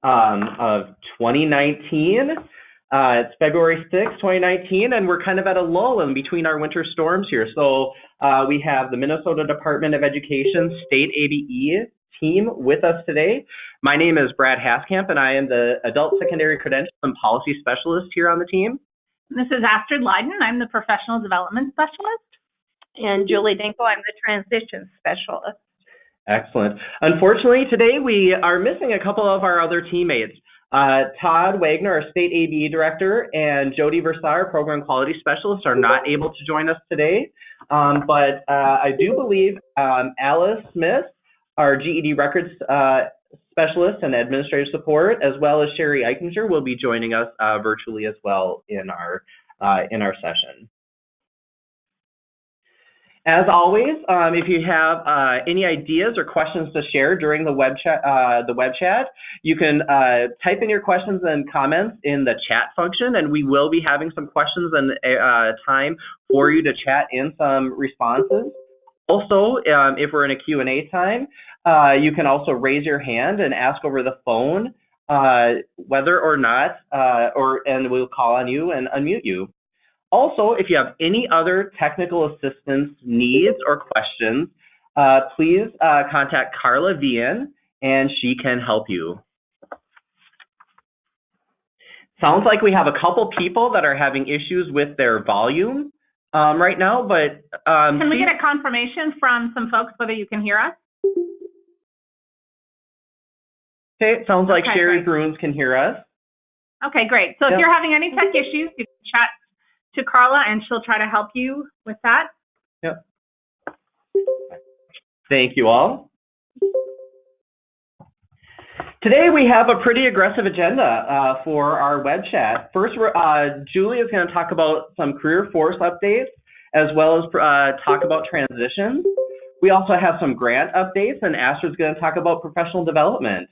of 2019. It's February 6th, 2019, and we're kind of at a lull in between our winter storms here. So we have the Minnesota Department of Education State ABE team with us today. My name is Brad Haskamp, and I am the Adult Secondary Credential and Policy Specialist here on the team. This is Astrid Leiden. I'm the Professional Development Specialist. And Julie Dinko, I'm the Transition Specialist. Excellent. Unfortunately, today we are missing a couple of our other teammates. Todd Wagner, our State ABE Director, and Jody Versar, Program Quality Specialist, are not able to join us today. But I do believe Alice Smith, our GED Records Specialist and Administrative Support, as well as Sherry Eichinger, will be joining us virtually as well in our session. As always, if you have any ideas or questions to share during the web chat, you can type in your questions and comments in the chat function, and we will be having some questions and time for you to chat in some responses. Also, if we're in a Q&A time, you can also raise your hand and ask over the phone whether or not, and we'll call on you and unmute you. Also, if you have any other technical assistance needs or questions, please contact Carla Vian, and she can help you. Sounds like we have a couple people that are having issues with their volume right now, but can we get a confirmation from some folks whether you can hear us? Okay, it sounds like Sherry Bruins can hear us. Okay, great. So if you're having any tech issues, you can chat to Carla and she'll try to help you with that. Yep. Thank you all. Today we have a pretty aggressive agenda for our web chat. First, Julie is going to talk about some CareerForce updates, as well as talk about transitions. We also have some grant updates, and Astrid's going to talk about professional development.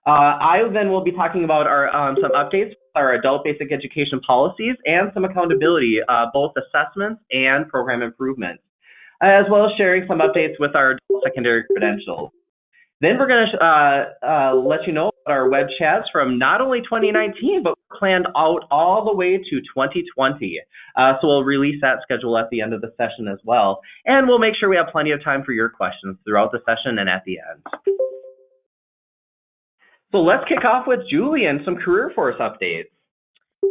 I then will be talking about our some updates with our adult basic education policies and some accountability, both assessments and program improvements, as well as sharing some updates with our adult secondary credentials. Then we're going to let you know about our web chats from not only 2019, but planned out all the way to 2020. So we'll release that schedule at the end of the session as well. And we'll make sure we have plenty of time for your questions throughout the session and at the end. So let's kick off with Julie and some CareerForce updates.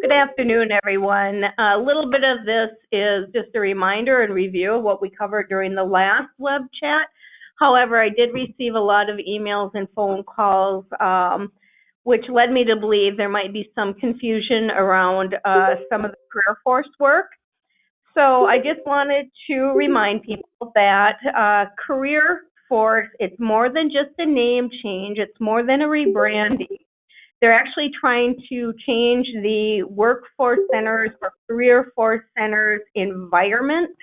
Good afternoon, everyone. A little bit of this is just a reminder and review of what we covered during the last web chat. However, I did receive a lot of emails and phone calls, which led me to believe there might be some confusion around some of the CareerForce work. So I just wanted to remind people that CareerForce, it's more than just a name change. It's more than a rebranding. They're actually trying to change the workforce centers or CareerForce centers environment.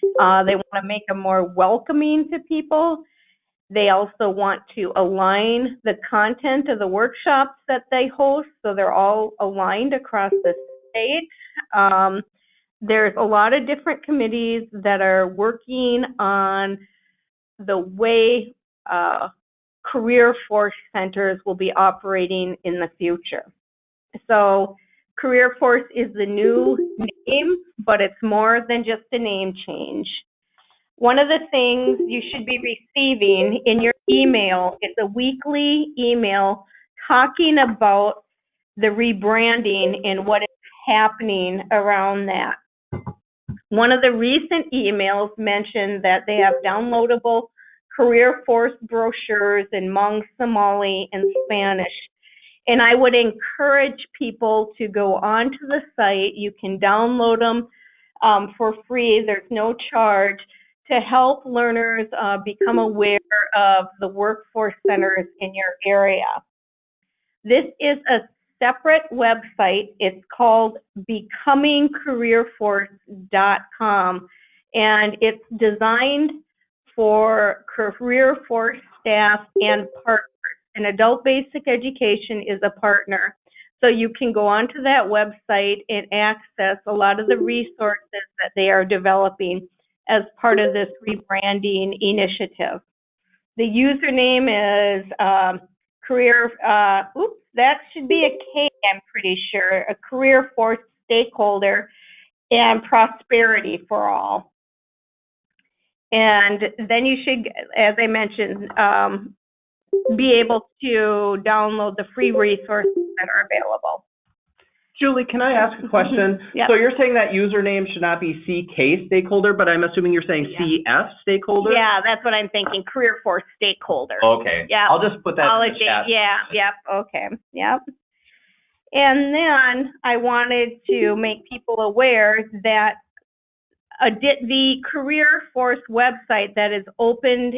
They want to make them more welcoming to people. They also want to align the content of the workshops that they host so they're all aligned across the state. There's a lot of different committees that are working on the way CareerForce centers will be operating in the future. So CareerForce is the new name, but it's more than just a name change. One of the things you should be receiving in your email is a weekly email talking about the rebranding and what is happening around that. One of the recent emails mentioned that they have downloadable CareerForce brochures in Hmong, Somali, and Spanish. And I would encourage people to go onto the site. You can download them for free. There's no charge to help learners become aware of the workforce centers in your area. This is a separate website. It's called becomingcareerforce.com, and it's designed for CareerForce staff and partners. And Adult Basic Education is a partner. So you can go onto that website and access a lot of the resources that they are developing as part of this rebranding initiative. The username is that should be a K, I'm pretty sure, a CareerForce stakeholder, and prosperity for all. And then you should, as I mentioned, be able to download the free resources that are available. Julie, can I ask a question? Yep. So you're saying that username should not be CK stakeholder, but I'm assuming you're saying CF stakeholder? Yeah, that's what I'm thinking, CareerForce stakeholder. Okay. Yeah. I'll just put that in the chat. Yeah, yep, okay, yep. And then I wanted to make people aware that the CareerForce website that is opened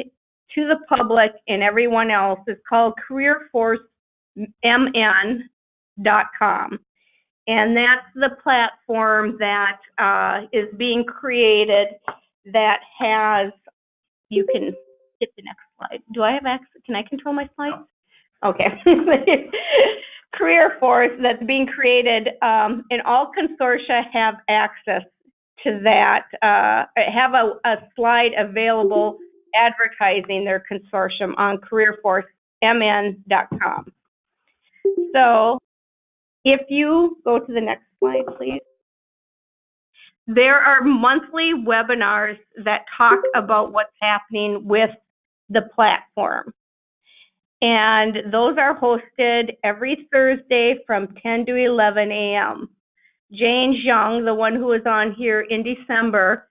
to the public and everyone else is called CareerForceMN.com. And that's the platform that is being created that has, you can skip the next slide. Do I have access? Can I control my slides? No. Okay. CareerForce that's being created, and all consortia have access to that, have a slide available advertising their consortium on CareerForceMN.com. So if you go to the next slide, please. There are monthly webinars that talk about what's happening with the platform. And those are hosted every Thursday from 10 to 11 a.m. Jane Young, the one who was on here in December,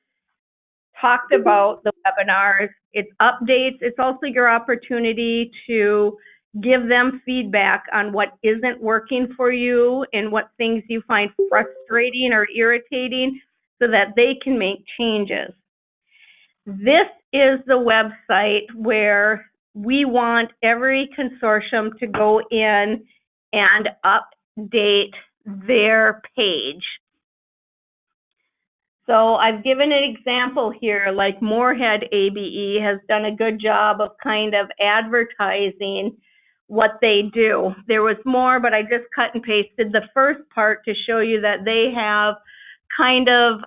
talked about the webinars. It's updates. It's also your opportunity to give them feedback on what isn't working for you and what things you find frustrating or irritating so that they can make changes. This is the website where we want every consortium to go in and update their page. So I've given an example here, like Moorhead ABE has done a good job of kind of advertising what they do. There was more, but I just cut and pasted the first part to show you that they have kind of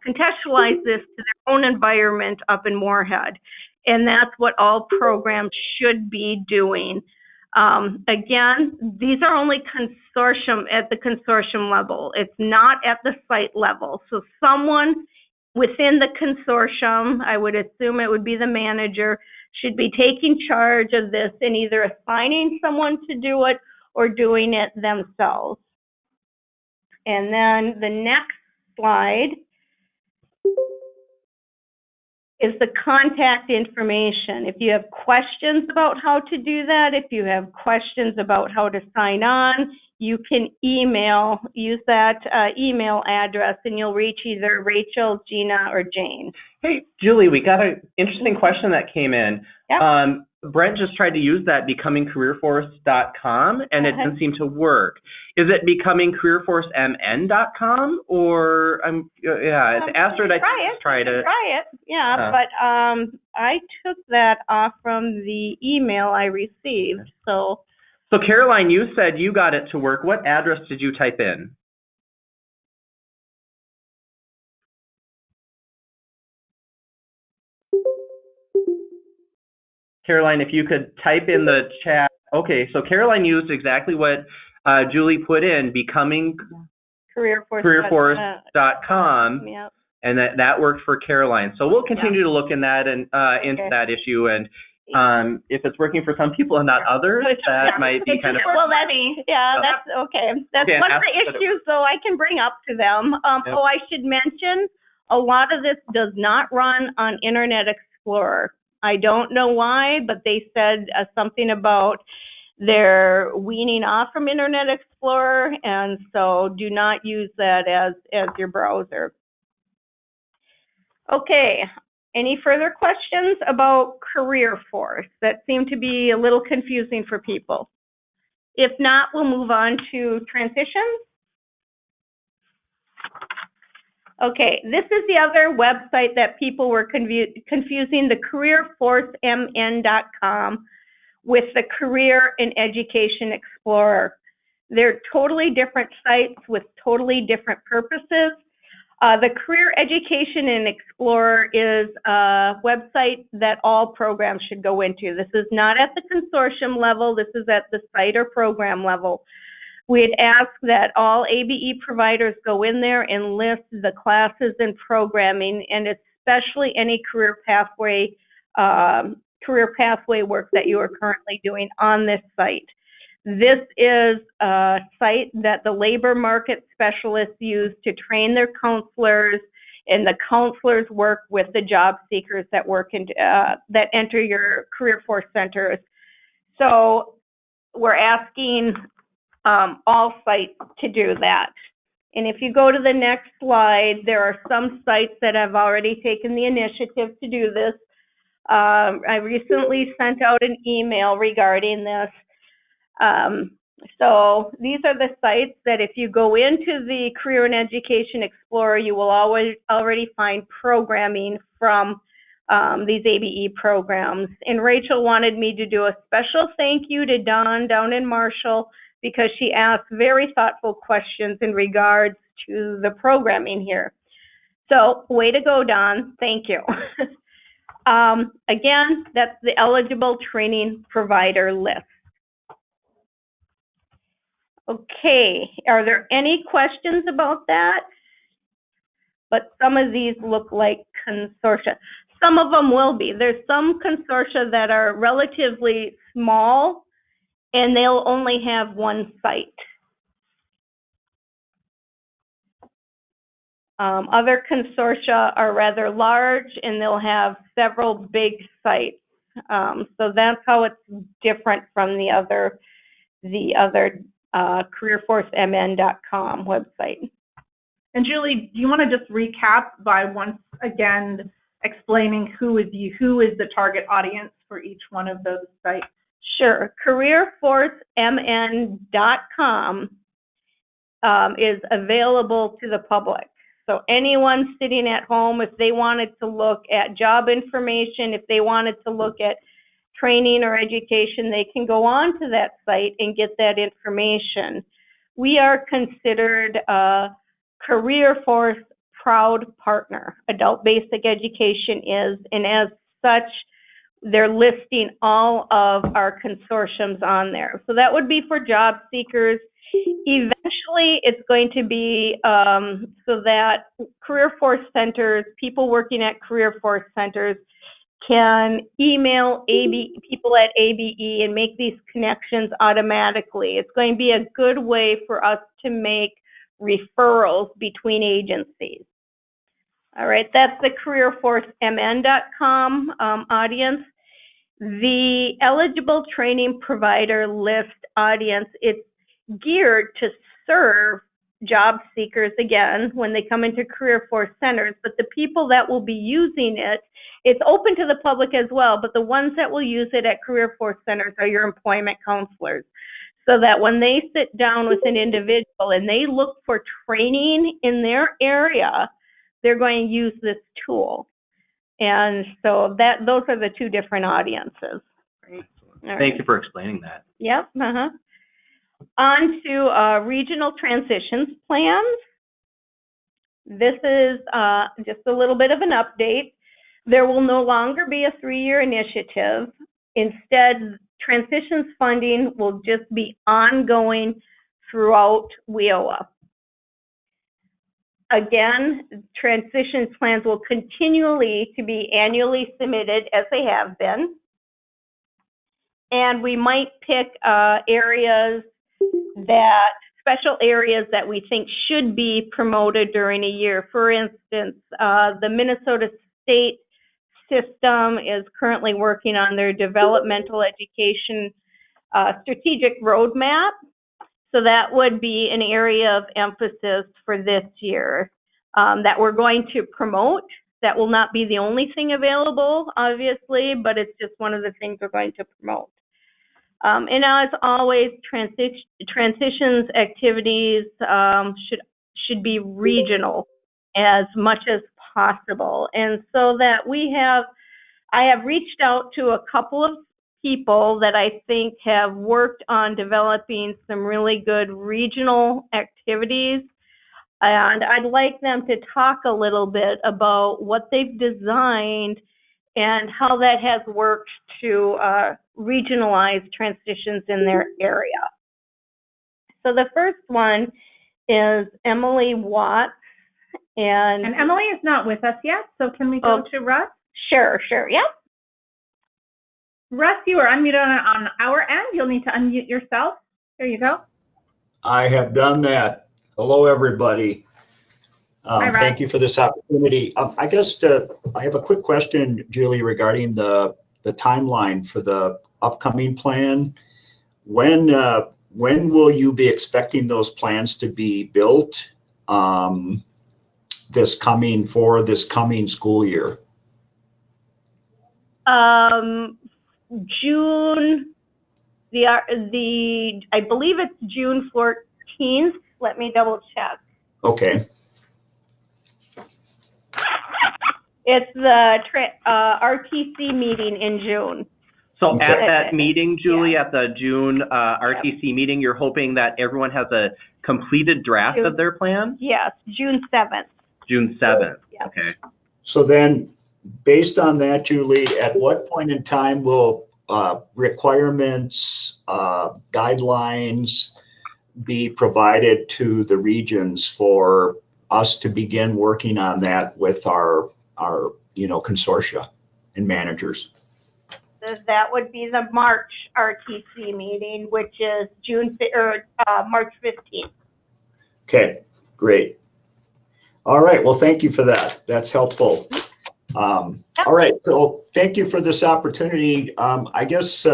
contextualized this to their own environment up in Moorhead. And that's what all programs should be doing. Again, these are only consortium at the consortium level. It's not at the site level. So someone within the consortium, I would assume it would be the manager, should be taking charge of this and either assigning someone to do it or doing it themselves. And then the next slide is the contact information. If you have questions about how to do that, if you have questions about how to sign on, you can use that email address and you'll reach either Rachel, Gina, or Jane. Hey, Julie, we got an interesting question that came in. Yep. Brent just tried to use that becomingcareerforce.com and it didn't seem to work. Is it becomingcareerforcemn.com or it's Astrid? I just tried it. Try it, yeah. But I took that off from the email I received. So Caroline, you said you got it to work. What address did you type in? Caroline, if you could type in the chat. Okay, so Caroline used exactly what Julie put in, becomingcareerforce.com, yep. And that worked for Caroline. So we'll continue to look in that and into that issue, and if it's working for some people and not others, that might be kind of. Well, that's okay. That's one of the issues, though, I can bring up to them. Oh, I should mention, a lot of this does not run on Internet Explorer. I don't know why, but they said something about they're weaning off from Internet Explorer, and so do not use that as your browser. Okay, any further questions about CareerForce that seem to be a little confusing for people? If not, we'll move on to transitions. Okay, this is the other website that people were confusing, the CareerForceMN.com with the Career and Education Explorer. They're totally different sites with totally different purposes. The Career Education and Explorer is a website that all programs should go into. This is not at the consortium level. This is at the site or program level. We'd ask that all ABE providers go in there and list the classes and programming, and especially any career pathway work that you are currently doing on this site. This is a site that the labor market specialists use to train their counselors, and the counselors work with the job seekers that work in, that enter your CareerForce centers. So we're asking all sites to do that. And if you go to the next slide, there are some sites that have already taken the initiative to do this. I recently sent out an email regarding this. So these are the sites that if you go into the Career and Education Explorer, you will already find programming from these ABE programs. And Rachel wanted me to do a special thank you to Dawn down in Marshall, because she asked very thoughtful questions in regards to the programming here. So way to go, Dawn. Thank you. Again, that's the eligible training provider list. Okay, are there any questions about that? But some of these look like consortia. Some of them will be. There's some consortia that are relatively small, and they'll only have one site. Other consortia are rather large, and they'll have several big sites. So that's how it's different from the other CareerForceMN.com website. And Julie, do you want to just recap by once again explaining who is the target audience for each one of those sites? Sure. CareerForceMN.com is available to the public. So anyone sitting at home, if they wanted to look at job information, if they wanted to look at training or education, they can go on to that site and get that information. We are considered a CareerForce proud partner. Adult Basic Education is, and as such, they're listing all of our consortiums on there. So that would be for job seekers. Eventually, it's going to be so that CareerForce centers, people working at CareerForce centers, can email people at ABE and make these connections automatically. It's going to be a good way for us to make referrals between agencies. All right, that's the CareerForceMN.com audience. The eligible training provider list audience, it's geared to serve job seekers, again, when they come into CareerForce centers, but the people that will be using it, it's open to the public as well, but the ones that will use it at CareerForce centers are your employment counselors. So that when they sit down with an individual and they look for training in their area, they're going to use this tool. And so those are the two different audiences. Great. Thank you for explaining that. Yep. On to regional transitions plans. This is just a little bit of an update. There will no longer be a 3-year initiative. Instead, transitions funding will just be ongoing throughout WIOA. Again, transitions plans will continually to be annually submitted as they have been. And we might pick special areas that we think should be promoted during a year. For instance, the Minnesota State system is currently working on their developmental education strategic roadmap. So that would be an area of emphasis for this year that we're going to promote. That will not be the only thing available, obviously, but it's just one of the things we're going to promote. And as always, transitions activities should be regional as much as possible. And so that I have reached out to a couple of people that I think have worked on developing some really good regional activities. And I'd like them to talk a little bit about what they've designed and how that has worked to regionalize transitions in their area. So the first one is Emily Watts. And Emily is not with us yet, so can we go to Russ? Sure, yep. Russ, you are unmuted on our end. You'll need to unmute yourself. There you go. I have done that. Hello, everybody. Hi, Russ. Thank you for this opportunity. I guess I have a quick question, Julie, regarding the timeline for the upcoming plan. When will you be expecting those plans to be built this coming school year? June, I believe it's June 14th. Let me double check. Okay. It's the RTC meeting in June. So Okay. at that meeting, Julie, Yeah. at the June RTC meeting, you're hoping that everyone has a completed draft of their plan? Yes, June 7th. June 7th. Yeah. Okay. So then, based on that, Julie, at what point in time will requirements, guidelines be provided to the regions for us to begin working on that with our consortia and managers? That would be the March RTC meeting, which is March 15th. Okay, great. All right, well, thank you for that. That's helpful. All right, so thank you for this opportunity. I guess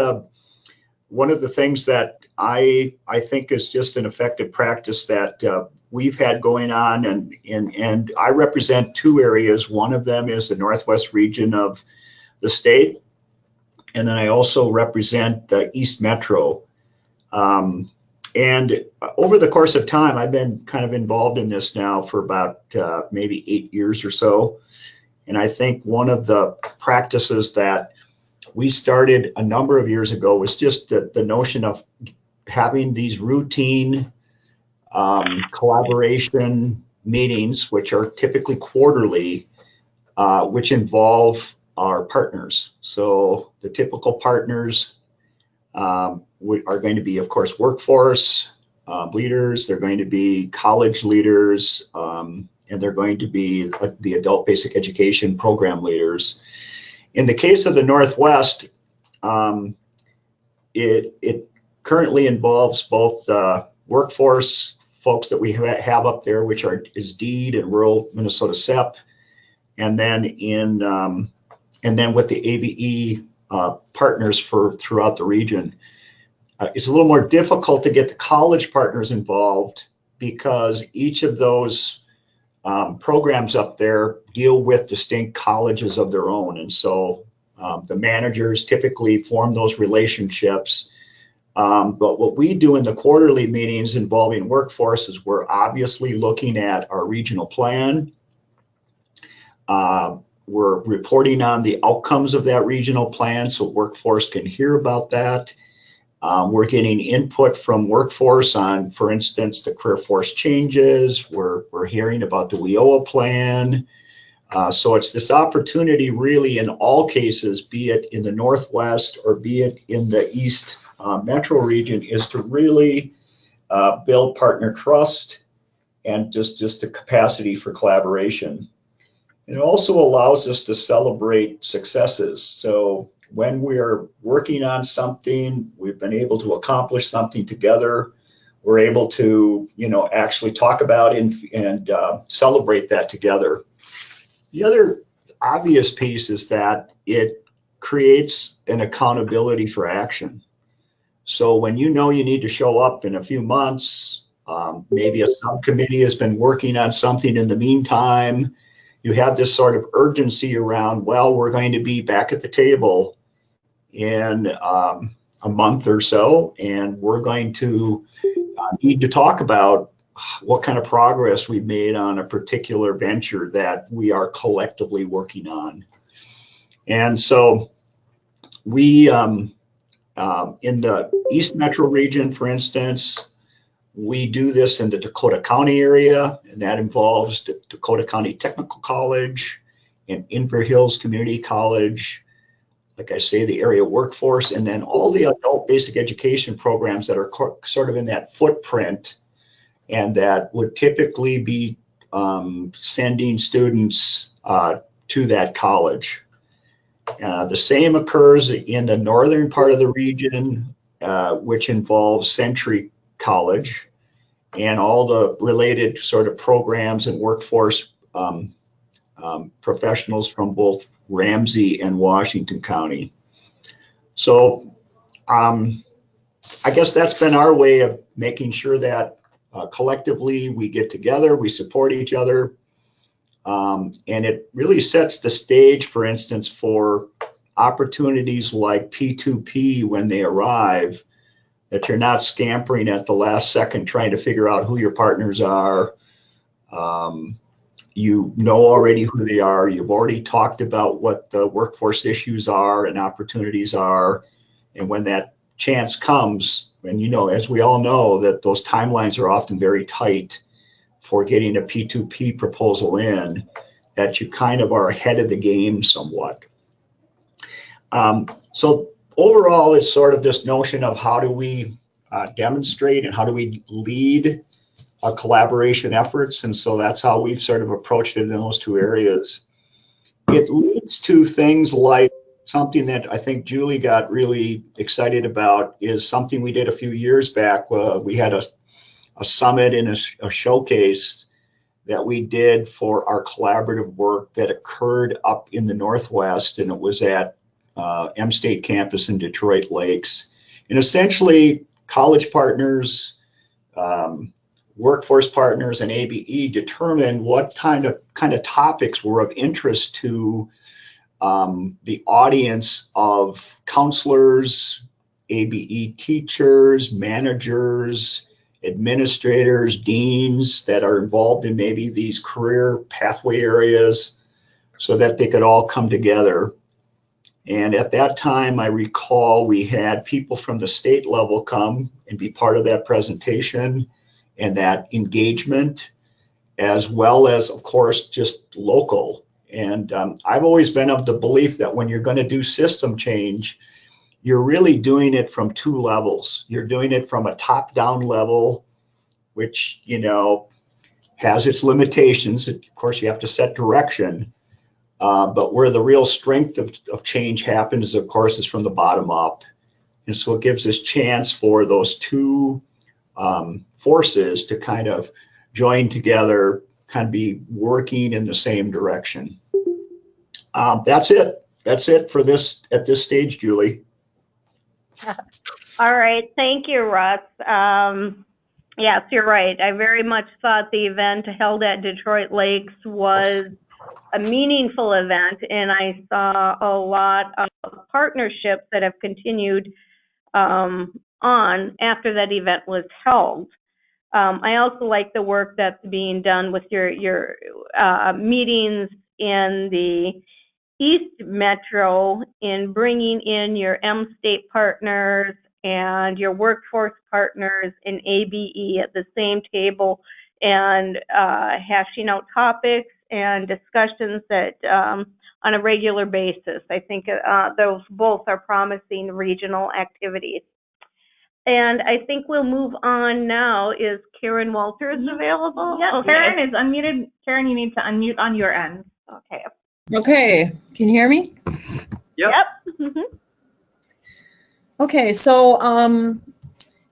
one of the things that I think is just an effective practice that we've had going on, and I represent two areas. One of them is the Northwest region of the state, and then I also represent the East Metro. And over the course of time, I've been kind of involved in this now for about maybe 8 years or so. And I think one of the practices that we started a number of years ago was just the notion of having these routine collaboration meetings, which are typically quarterly, which involve our partners. So the typical partners are going to be, of course, workforce leaders. They're going to be college leaders, and they're going to be the adult basic education program leaders. In the case of the Northwest, it currently involves both workforce folks that we have up there, which is DEED and rural Minnesota SEP, and then with the ABE partners throughout the region. It's a little more difficult to get the college partners involved because each of those programs up there deal with distinct colleges of their own. And so the managers typically form those relationships. But what we do in the quarterly meetings involving workforce is we're obviously looking at our regional plan. We're reporting on the outcomes of that regional plan so workforce can hear about that. We're getting input from workforce on, for instance, the CareerForce changes. We're hearing about the WIOA plan. So it's this opportunity really in all cases, be it in the Northwest or be it in the East Metro region, is to really build partner trust and just a capacity for collaboration. It also allows us to celebrate successes. So when we're working on something, we've been able to accomplish something together, we're able to, actually talk about and celebrate that together. The other obvious piece is that it creates an accountability for action. So when you need to show up in a few months, maybe a subcommittee has been working on something in the meantime, you have this sort of urgency around, well, we're going to be back at the table in a month or so, and we're going to need to talk about what kind of progress we've made on a particular venture that we are collectively working on. And so we, in the East Metro region, for instance, We do this in the Dakota County area, and that involves the Dakota County Technical College and Inver Hills Community College, like I say, the area workforce, and then all the adult basic education programs that are sort of in that footprint and that would typically be sending students to that college. The same occurs in the northern part of the region, which involves Century College and all the related sort of programs and workforce professionals from both Ramsey and Washington County. So I guess that's been our way of making sure that collectively we get together, we support each other, and it really sets the stage, for instance, for opportunities like P2P when they arrive, that you're not scampering at the last second trying to figure out who your partners are. You know already who they are. You've already talked about what the workforce issues are and opportunities are. And when that chance comes, and you know, as we all know, that those timelines are often very tight for getting a P2P proposal in, that you kind of are ahead of the game somewhat. So overall, it's sort of this notion of how do we demonstrate and how do we lead collaboration efforts, and so that's how we've sort of approached it in those two areas. It leads to things like something that I think Julie got really excited about is something we did a few years back. We had a summit and a showcase that we did for our collaborative work that occurred up in the Northwest, and it was at M-State campus in Detroit Lakes. And essentially, college partners, workforce partners, and ABE determined what kind of topics were of interest to the audience of counselors, ABE teachers, managers, administrators, deans that are involved in maybe these career pathway areas, so that they could all come together. And at that time, I recall we had people from the state level come and be part of that presentation and that engagement, as well as, of course, just local. And I've always been of the belief that when you're going to do system change, you're really doing it from two levels. You're doing it from a top-down level, which, you know, has its limitations. Of course, you have to set direction. But where the real strength of change happens, of course, is from the bottom up. And so it gives us chance for those two forces to kind of join together, kind of be working in the same direction. That's it. That's it for this at this stage, Julie. All right, thank you, Russ. Yes, you're right. I very much thought the event held at Detroit Lakes was a meaningful event, and I saw a lot of partnerships that have continued on after that event was held. I also like the work that's being done with your meetings in the East Metro in bringing in your M-State partners and your workforce partners in ABE at the same table and hashing out topics and discussions that on a regular basis. I think those both are promising regional activities. And I think we'll move on now. Is Karen Walters available? Yes, Okay. Karen is unmuted. Karen, you need to unmute on your end. Okay. Okay, can you hear me? Yep. Mm-hmm. Okay, so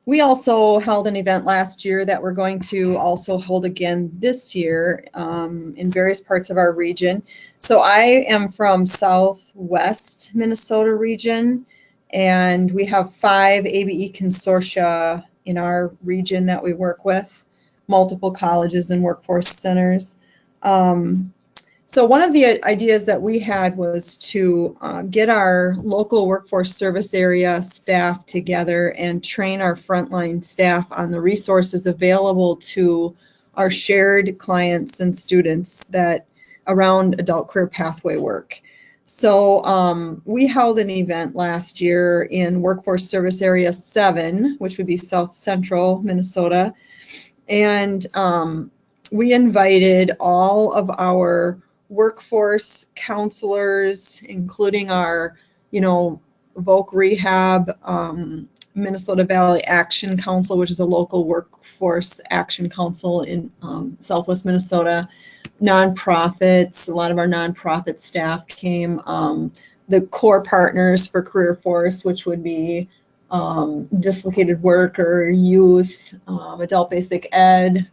we also held an event last year that we're going to also hold again this year in various parts of our region. So I am from Southwest Minnesota region, and we have 5 ABE consortia in our region that we work with, multiple colleges and workforce centers. So one of the ideas that we had was to get our local workforce service area staff together and train our frontline staff on the resources available to our shared clients and students that around adult career pathway work. So we held an event last year in Workforce Service Area 7, which would be South Central Minnesota. And we invited all of our workforce counselors, including our, Voc Rehab, Minnesota Valley Action Council, which is a local workforce action council in Southwest Minnesota, nonprofits. A lot of our nonprofit staff came. The core partners for CareerForce, which would be dislocated worker, youth, adult basic ed,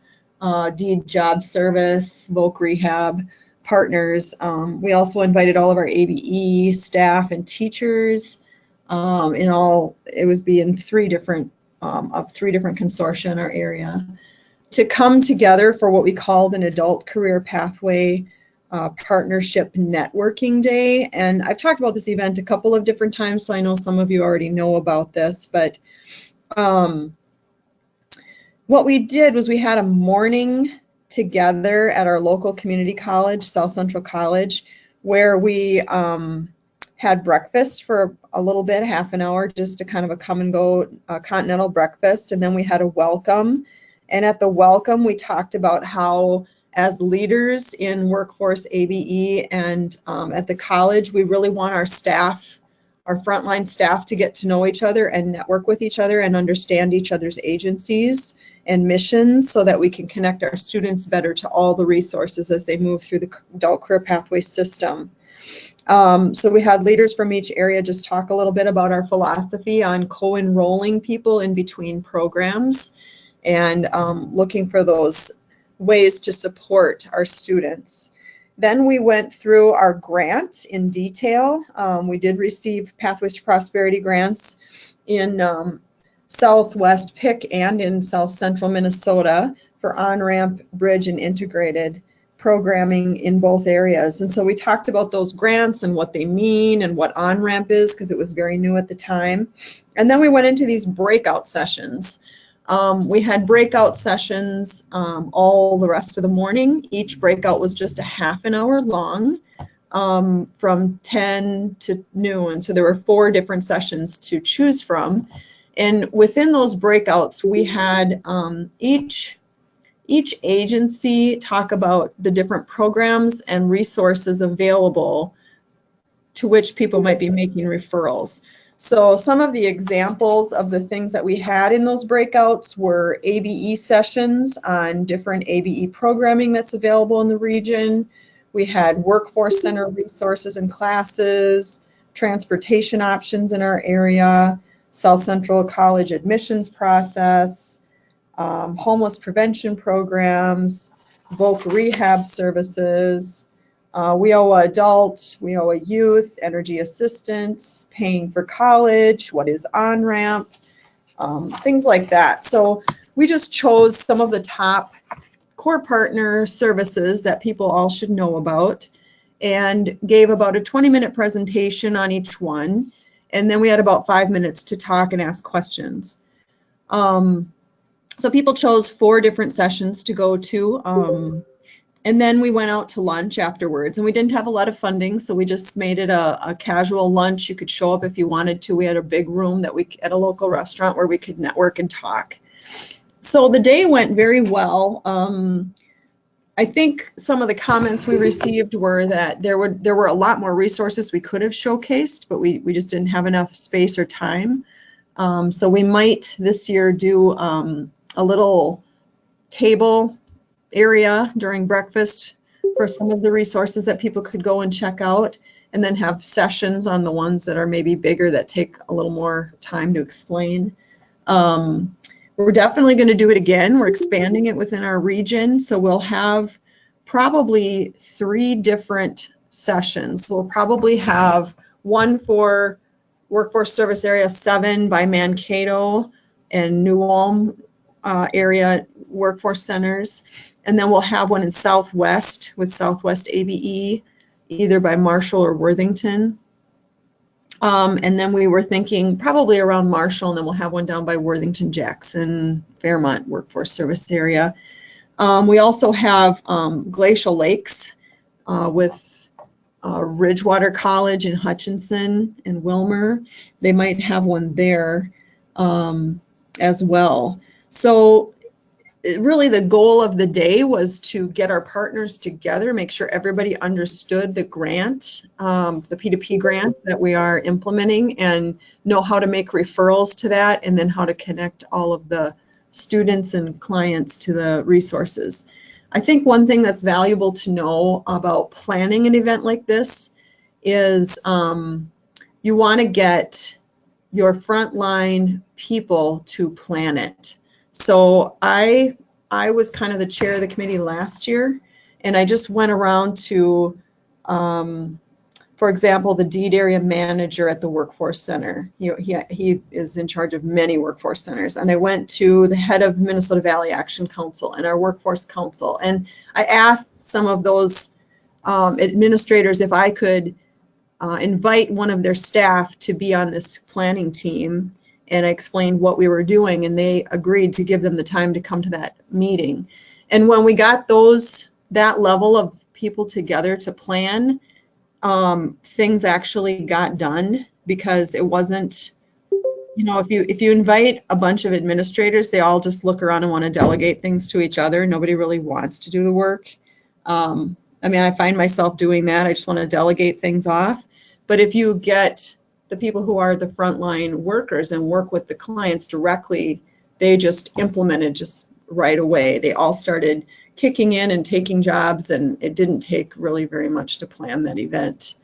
deed job service, Voc Rehab partners. We also invited all of our ABE staff and teachers. In all, it would be in three different consortia in our area, to come together for what we called an Adult Career Pathway Partnership Networking Day. And I've talked about this event a couple of different times, so I know some of you already know about this, but what we did was we had a morning together at our local community college, South Central College, where we had breakfast for a little bit, half an hour, just to kind of a come and go continental breakfast. And then we had a welcome. And at the welcome, we talked about how, as leaders in Workforce ABE and at the college, we really want our staff, our frontline staff, to get to know each other and network with each other and understand each other's agencies and missions, so that we can connect our students better to all the resources as they move through the adult career pathway system. So we had leaders from each area just talk a little bit about our philosophy on co-enrolling people in between programs and looking for those ways to support our students. Then we went through our grant in detail. We did receive Pathways to Prosperity grants in Southwest PIC and in South Central Minnesota for on-ramp, bridge, and integrated programming in both areas. And so we talked about those grants and what they mean and what on-ramp is, because it was very new at the time. And then we went into these breakout sessions. We had breakout sessions all the rest of the morning. Each breakout was just a half an hour long, from 10 to noon. So there were 4 different sessions to choose from. And within those breakouts, we had each agency talk about the different programs and resources available to which people might be making referrals. So some of the examples of the things that we had in those breakouts were ABE sessions on different ABE programming that's available in the region. We had workforce center resources and classes, transportation options in our area, South Central College admissions process, homeless prevention programs, Voc Rehab services, WIOA adult, WIOA youth, energy assistance, paying for college, what is on-ramp, things like that. So we just chose some of the top core partner services that people all should know about and gave about a 20-minute presentation on each one. And then we had about 5 minutes to talk and ask questions. So people chose 4 different sessions to go to. And then we went out to lunch afterwards, and we didn't have a lot of funding, so we just made it a casual lunch. You could show up if you wanted to. We had a big room that at a local restaurant where we could network and talk. So the day went very well. I think some of the comments we received were that there were a lot more resources we could have showcased, but we just didn't have enough space or time. So we might this year do a little table area during breakfast for some of the resources that people could go and check out, and then have sessions on the ones that are maybe bigger that take a little more time to explain. We're definitely going to do it again. We're expanding it within our region, so we'll have probably 3 different sessions. We'll probably have one for Workforce Service Area 7 by Mankato and New Ulm area workforce centers, and then we'll have one in Southwest with Southwest ABE, either by Marshall or Worthington. And then we were thinking probably around Marshall, and then we'll have one down by Worthington, Jackson, Fairmont Workforce Service Area. We also have Glacial Lakes with Ridgewater College in Hutchinson and Wilmer. They might have one there as well. So really the goal of the day was to get our partners together, make sure everybody understood the grant, the P2P grant that we are implementing, and know how to make referrals to that, and then how to connect all of the students and clients to the resources. I think one thing that's valuable to know about planning an event like this is you want to get your frontline people to plan it. So I was kind of the chair of the committee last year, and I just went around to, for example, the deed area manager at the Workforce Center. He is in charge of many workforce centers. And I went to the head of Minnesota Valley Action Council and our Workforce Council. And I asked some of those administrators if I could invite one of their staff to be on this planning team. And I explained what we were doing, and they agreed to give them the time to come to that meeting. And when we got that level of people together to plan, things actually got done, because it wasn't, if you invite a bunch of administrators, they all just look around and want to delegate things to each other. Nobody really wants to do the work. I find myself doing that. I just want to delegate things off. But if you get the people who are the frontline workers and work with the clients directly, they just implemented just right away. They all started kicking in and taking jobs, and it didn't take really very much to plan that event.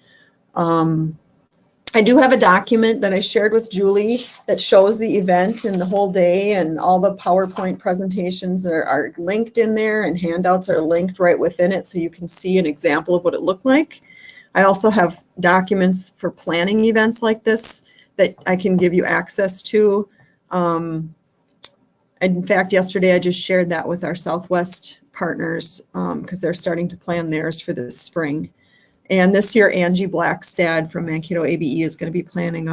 I do have a document that I shared with Julie that shows the event and the whole day, and all the PowerPoint presentations are linked in there, and handouts are linked right within it, so you can see an example of what it looked like. I also have documents for planning events like this that I can give you access to. In fact, yesterday I just shared that with our Southwest partners, because they're starting to plan theirs for this spring. And this year, Angie Blackstad from Mankato ABE is going to be planning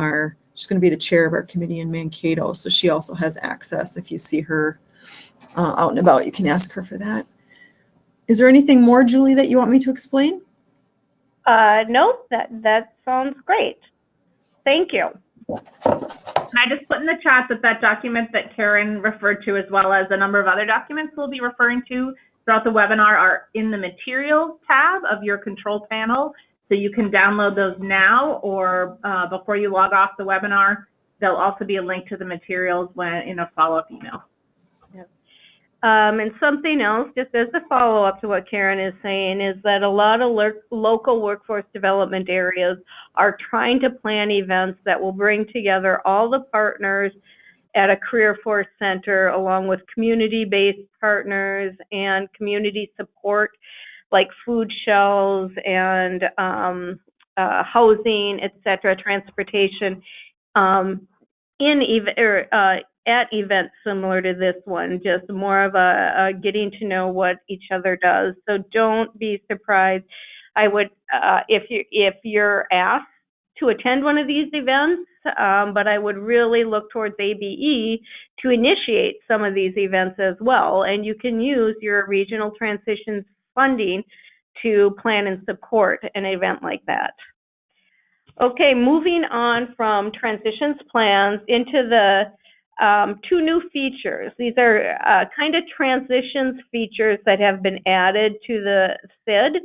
she's going to be the chair of our committee in Mankato. So she also has access. If you see her out and about, you can ask her for that. Is there anything more, Julie, that you want me to explain? No, that sounds great. Thank you. And I just put in the chat that document that Karen referred to, as well as a number of other documents we'll be referring to throughout the webinar, are in the materials tab of your control panel. So you can download those now, or before you log off the webinar. There'll also be a link to the materials in a follow-up email. And something else, just as a follow-up to what Karen is saying, is that a lot of local workforce development areas are trying to plan events that will bring together all the partners at a CareerForce center, along with community-based partners and community support, like food shelves and housing, etc., transportation, at events similar to this one, just more of a getting to know what each other does. So don't be surprised. I would, if you're asked to attend one of these events, but I would really look towards ABE to initiate some of these events as well. And you can use your regional transitions funding to plan and support an event like that. Okay, moving on from transitions plans into the two new features. These are kind of transitions features that have been added to the SID.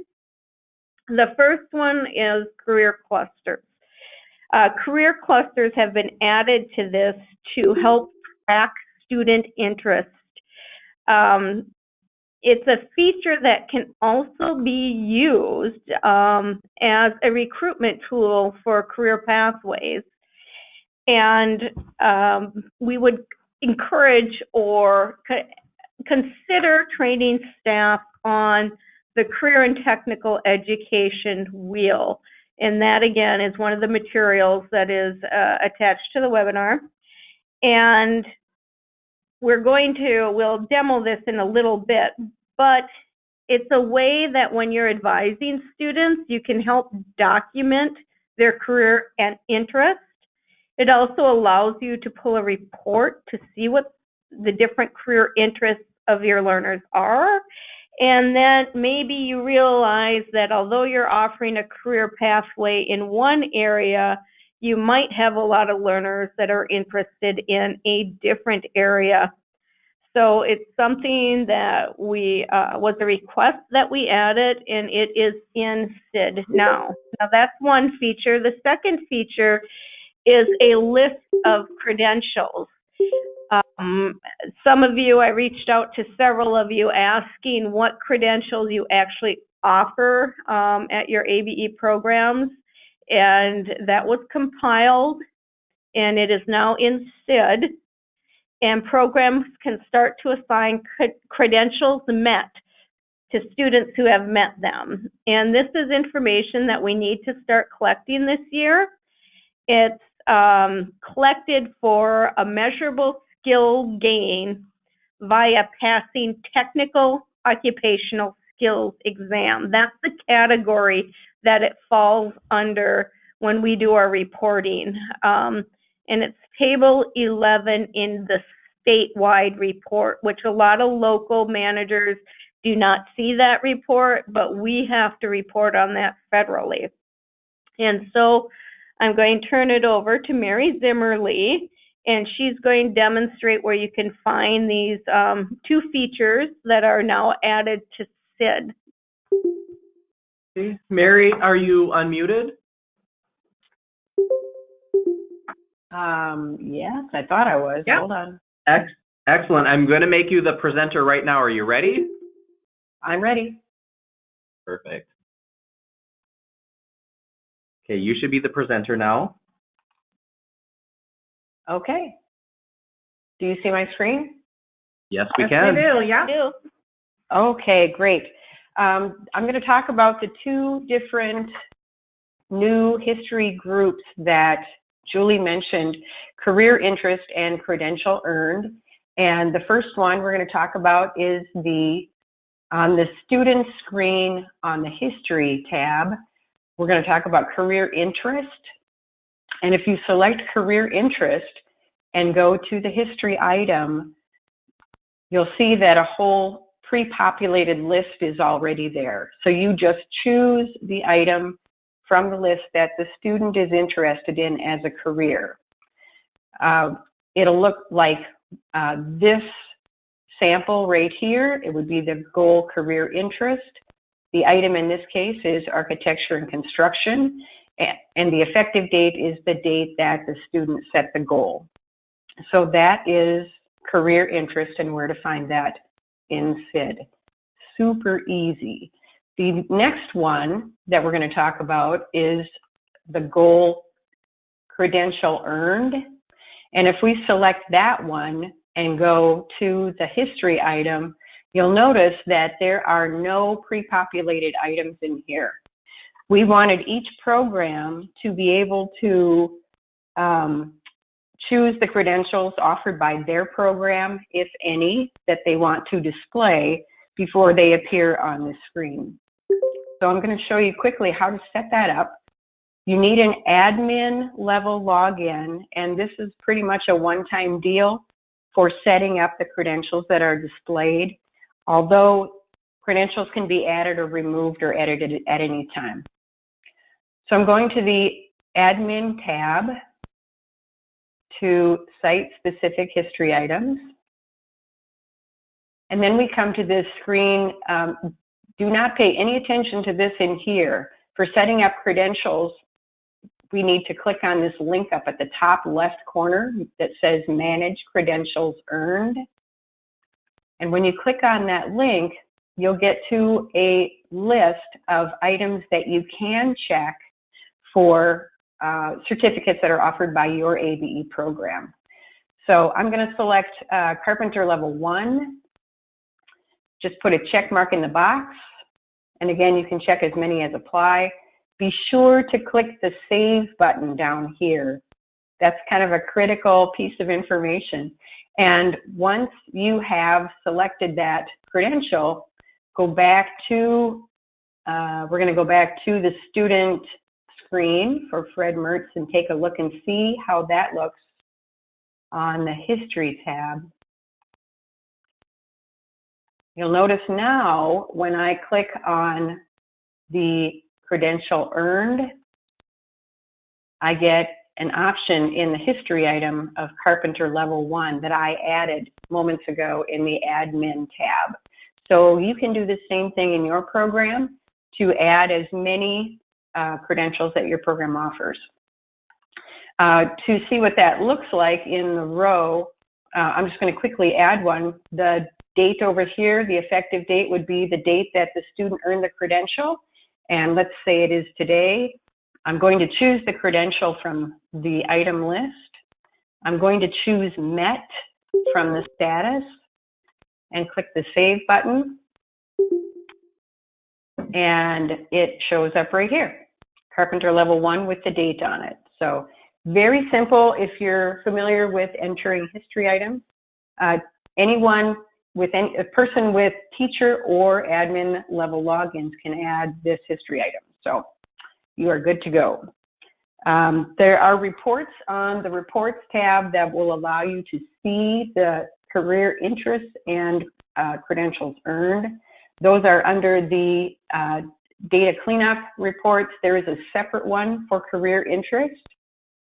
The first one is career clusters. Career clusters have been added to this to help track student interest. It's a feature that can also be used as a recruitment tool for career pathways. And we would encourage or consider training staff on the career and technical education wheel. And that, again, is one of the materials that is attached to the webinar. And we'll demo this in a little bit, but it's a way that when you're advising students, you can help document their career and interest. It also allows you to pull a report to see what the different career interests of your learners are, And then maybe you realize that although you're offering a career pathway in one area, you might have a lot of learners that are interested in a different area. So it's something that was a request that we added, and it is in SID now. Now that's one feature. The second feature is a list of credentials. Some of you, I reached out to several of you asking what credentials you actually offer at your ABE programs, and that was compiled, and it is now in SID, and programs can start to assign credentials met to students who have met them. And this is information that we need to start collecting this year. It's collected for a measurable skill gain via passing technical occupational skills exam. That's the category that it falls under when we do our reporting. And it's table 11 in the statewide report, which a lot of local managers do not see that report, but we have to report on that federally. And so I'm going to turn it over to Mary Zimmerly, and she's going to demonstrate where you can find these two features that are now added to SID. Okay. Mary, are you unmuted? Yes, I thought I was. Yeah. Hold on. Excellent. I'm going to make you the presenter right now. Are you ready? I'm ready. Perfect. Okay, you should be the presenter now. Okay. Do you see my screen? Yes, we Yes, can. we do, yeah. Okay, great. I'm going to talk about the two different new history groups that Julie mentioned, career interest and credential earned. And the first one we're going to talk about is on the student screen on the history tab. We're going to talk about career interest. And if you select career interest and go to the history item, you'll see that a whole pre-populated list is already there. So you just choose the item from the list that the student is interested in as a career. It'll look like this sample right here. It would be the goal career interest. The item in this case is architecture and construction, and the effective date is the date that the student set the goal. So that is career interest and where to find that in SID. Super easy. The next one that we're going to talk about is the goal credential earned. And if we select that one and go to the history item, you'll notice that there are no pre-populated items in here. We wanted each program to be able to choose the credentials offered by their program, if any, that they want to display before they appear on the screen. So I'm going to show you quickly how to set that up. You need an admin level login, and this is pretty much a one-time deal for setting up the credentials that are displayed, although credentials can be added or removed or edited at any time. So I'm going to the admin tab to site-specific history items. And then we come to this screen. Do not pay any attention to this in here. For setting up credentials, we need to click on this link up at the top left corner that says Manage Credentials Earned. And when you click on that link, you'll get to a list of items that you can check for certificates that are offered by your ABE program. So I'm going to select Carpenter Level 1. Just put a check mark in the box. And again, you can check as many as apply. Be sure to click the Save button down here. That's kind of a critical piece of information. And once you have selected that credential, go back to, we're going to go back to the student screen for Fred Mertz and take a look and see how that looks on the History tab. You'll notice now when I click on the credential earned, I get an option in the history item of Carpenter Level 1 that I added moments ago in the admin tab. So you can do the same thing in your program to add as many credentials that your program offers. To see what that looks like in the row, I'm just going to quickly add one. The date over here, the effective date would be the date that the student earned the credential. And let's say it is today. I'm going to choose the credential from the item list. I'm going to choose met from the status and click the save button. And it shows up right here, Carpenter Level 1 with the date on it. So very simple if you're familiar with entering history items. Anyone with a person with teacher or admin level logins can add this history item. So you are good to go. There are reports on the reports tab that will allow you to see the career interests and credentials earned. Those are under the data cleanup reports. There is a separate one for career interest.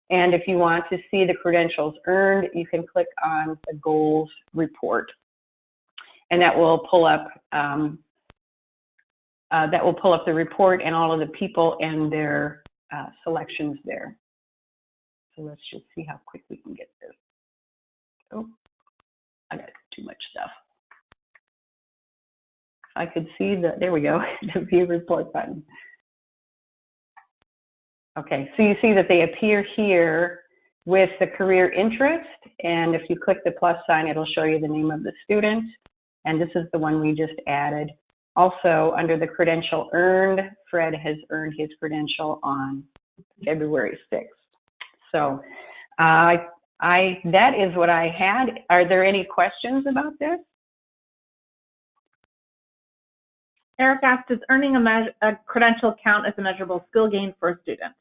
And if you want to see the credentials earned, you can click on the goals report. And that will pull up the report and all of the people and their selections there. So let's just see how quick we can get this. Oh, I got too much stuff. I could see there we go, the view report button. Okay, so you see that they appear here with the career interest, and if you click the plus sign, it'll show you the name of the student, and this is the one we just added. Also, under the credential earned, Fred has earned his credential on February 6th. So that is what I had. Are there any questions about this? Eric asked, does earning a credential count as a measurable skill gain for a student?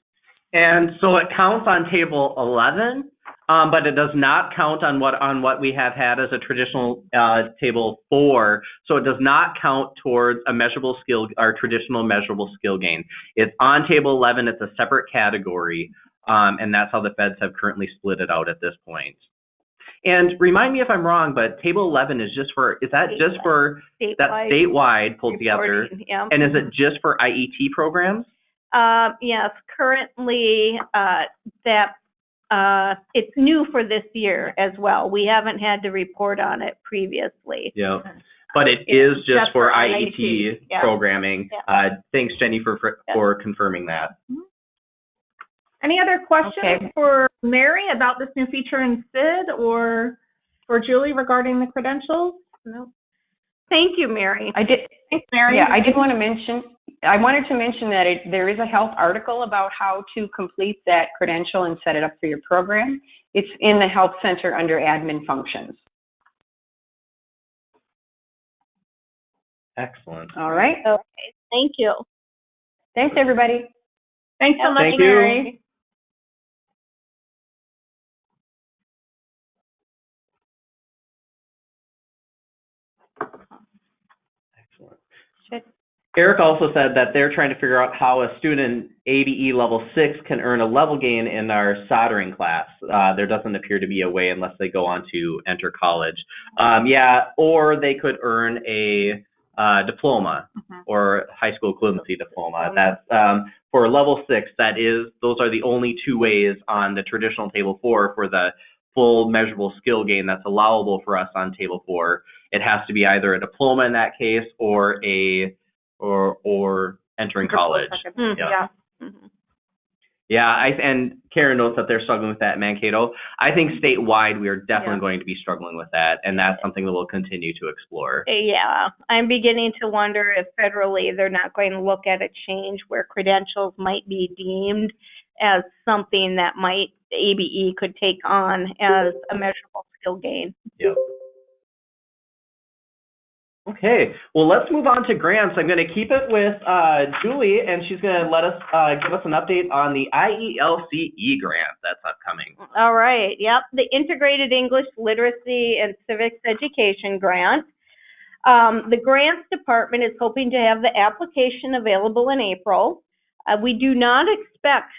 And so it counts on table 11, but it does not count on what we have had as a traditional table 4. So it does not count towards a measurable skill or traditional measurable skill gain. It's on table 11. It's a separate category, and that's how the feds have currently split it out at this point. And remind me if I'm wrong, but table 11 is just for, is that just for that statewide pulled together? Yeah. And is it just for IET programs? Yes, currently it's new for this year as well. We haven't had to report on it previously. Yeah, but it is just for IET programming. Yeah. Thanks, Jenny, for confirming that. Any other questions for Mary about this new feature in SID or for Julie regarding the credentials? No. Thank you, Mary. Thanks, Mary. Yeah, I wanted to mention that there is a help article about how to complete that credential and set it up for your program. It's in the Help Center under Admin Functions. Excellent. All right. Okay, thank you. Thanks, everybody. Thanks so much, Thank you. Mary. Excellent. Eric also said that they're trying to figure out how a student ABE level 6 can earn a level gain in our soldering class. There doesn't appear to be a way unless they go on to enter college. Or they could earn a diploma or high school equivalency diploma. That's for level 6. Those are the only 2 ways on the traditional table 4 for the full measurable skill gain that's allowable for us on table 4. It has to be either a diploma in that case or or entering college. And Karen notes that they're struggling with that in Mankato. I think statewide we are definitely going to be struggling with that, and that's something that we'll continue to explore. Yeah, I'm beginning to wonder if federally they're not going to look at a change where credentials might be deemed as something that ABE could take on as a measurable skill gain. Yep. Okay, well, let's move on to grants. I'm going to keep it with Julie, and she's going to let us give us an update on the IELCE grant that's upcoming. All right, yep, the Integrated English Literacy and Civics Education Grant. The grants department is hoping to have the application available in April. We do not expect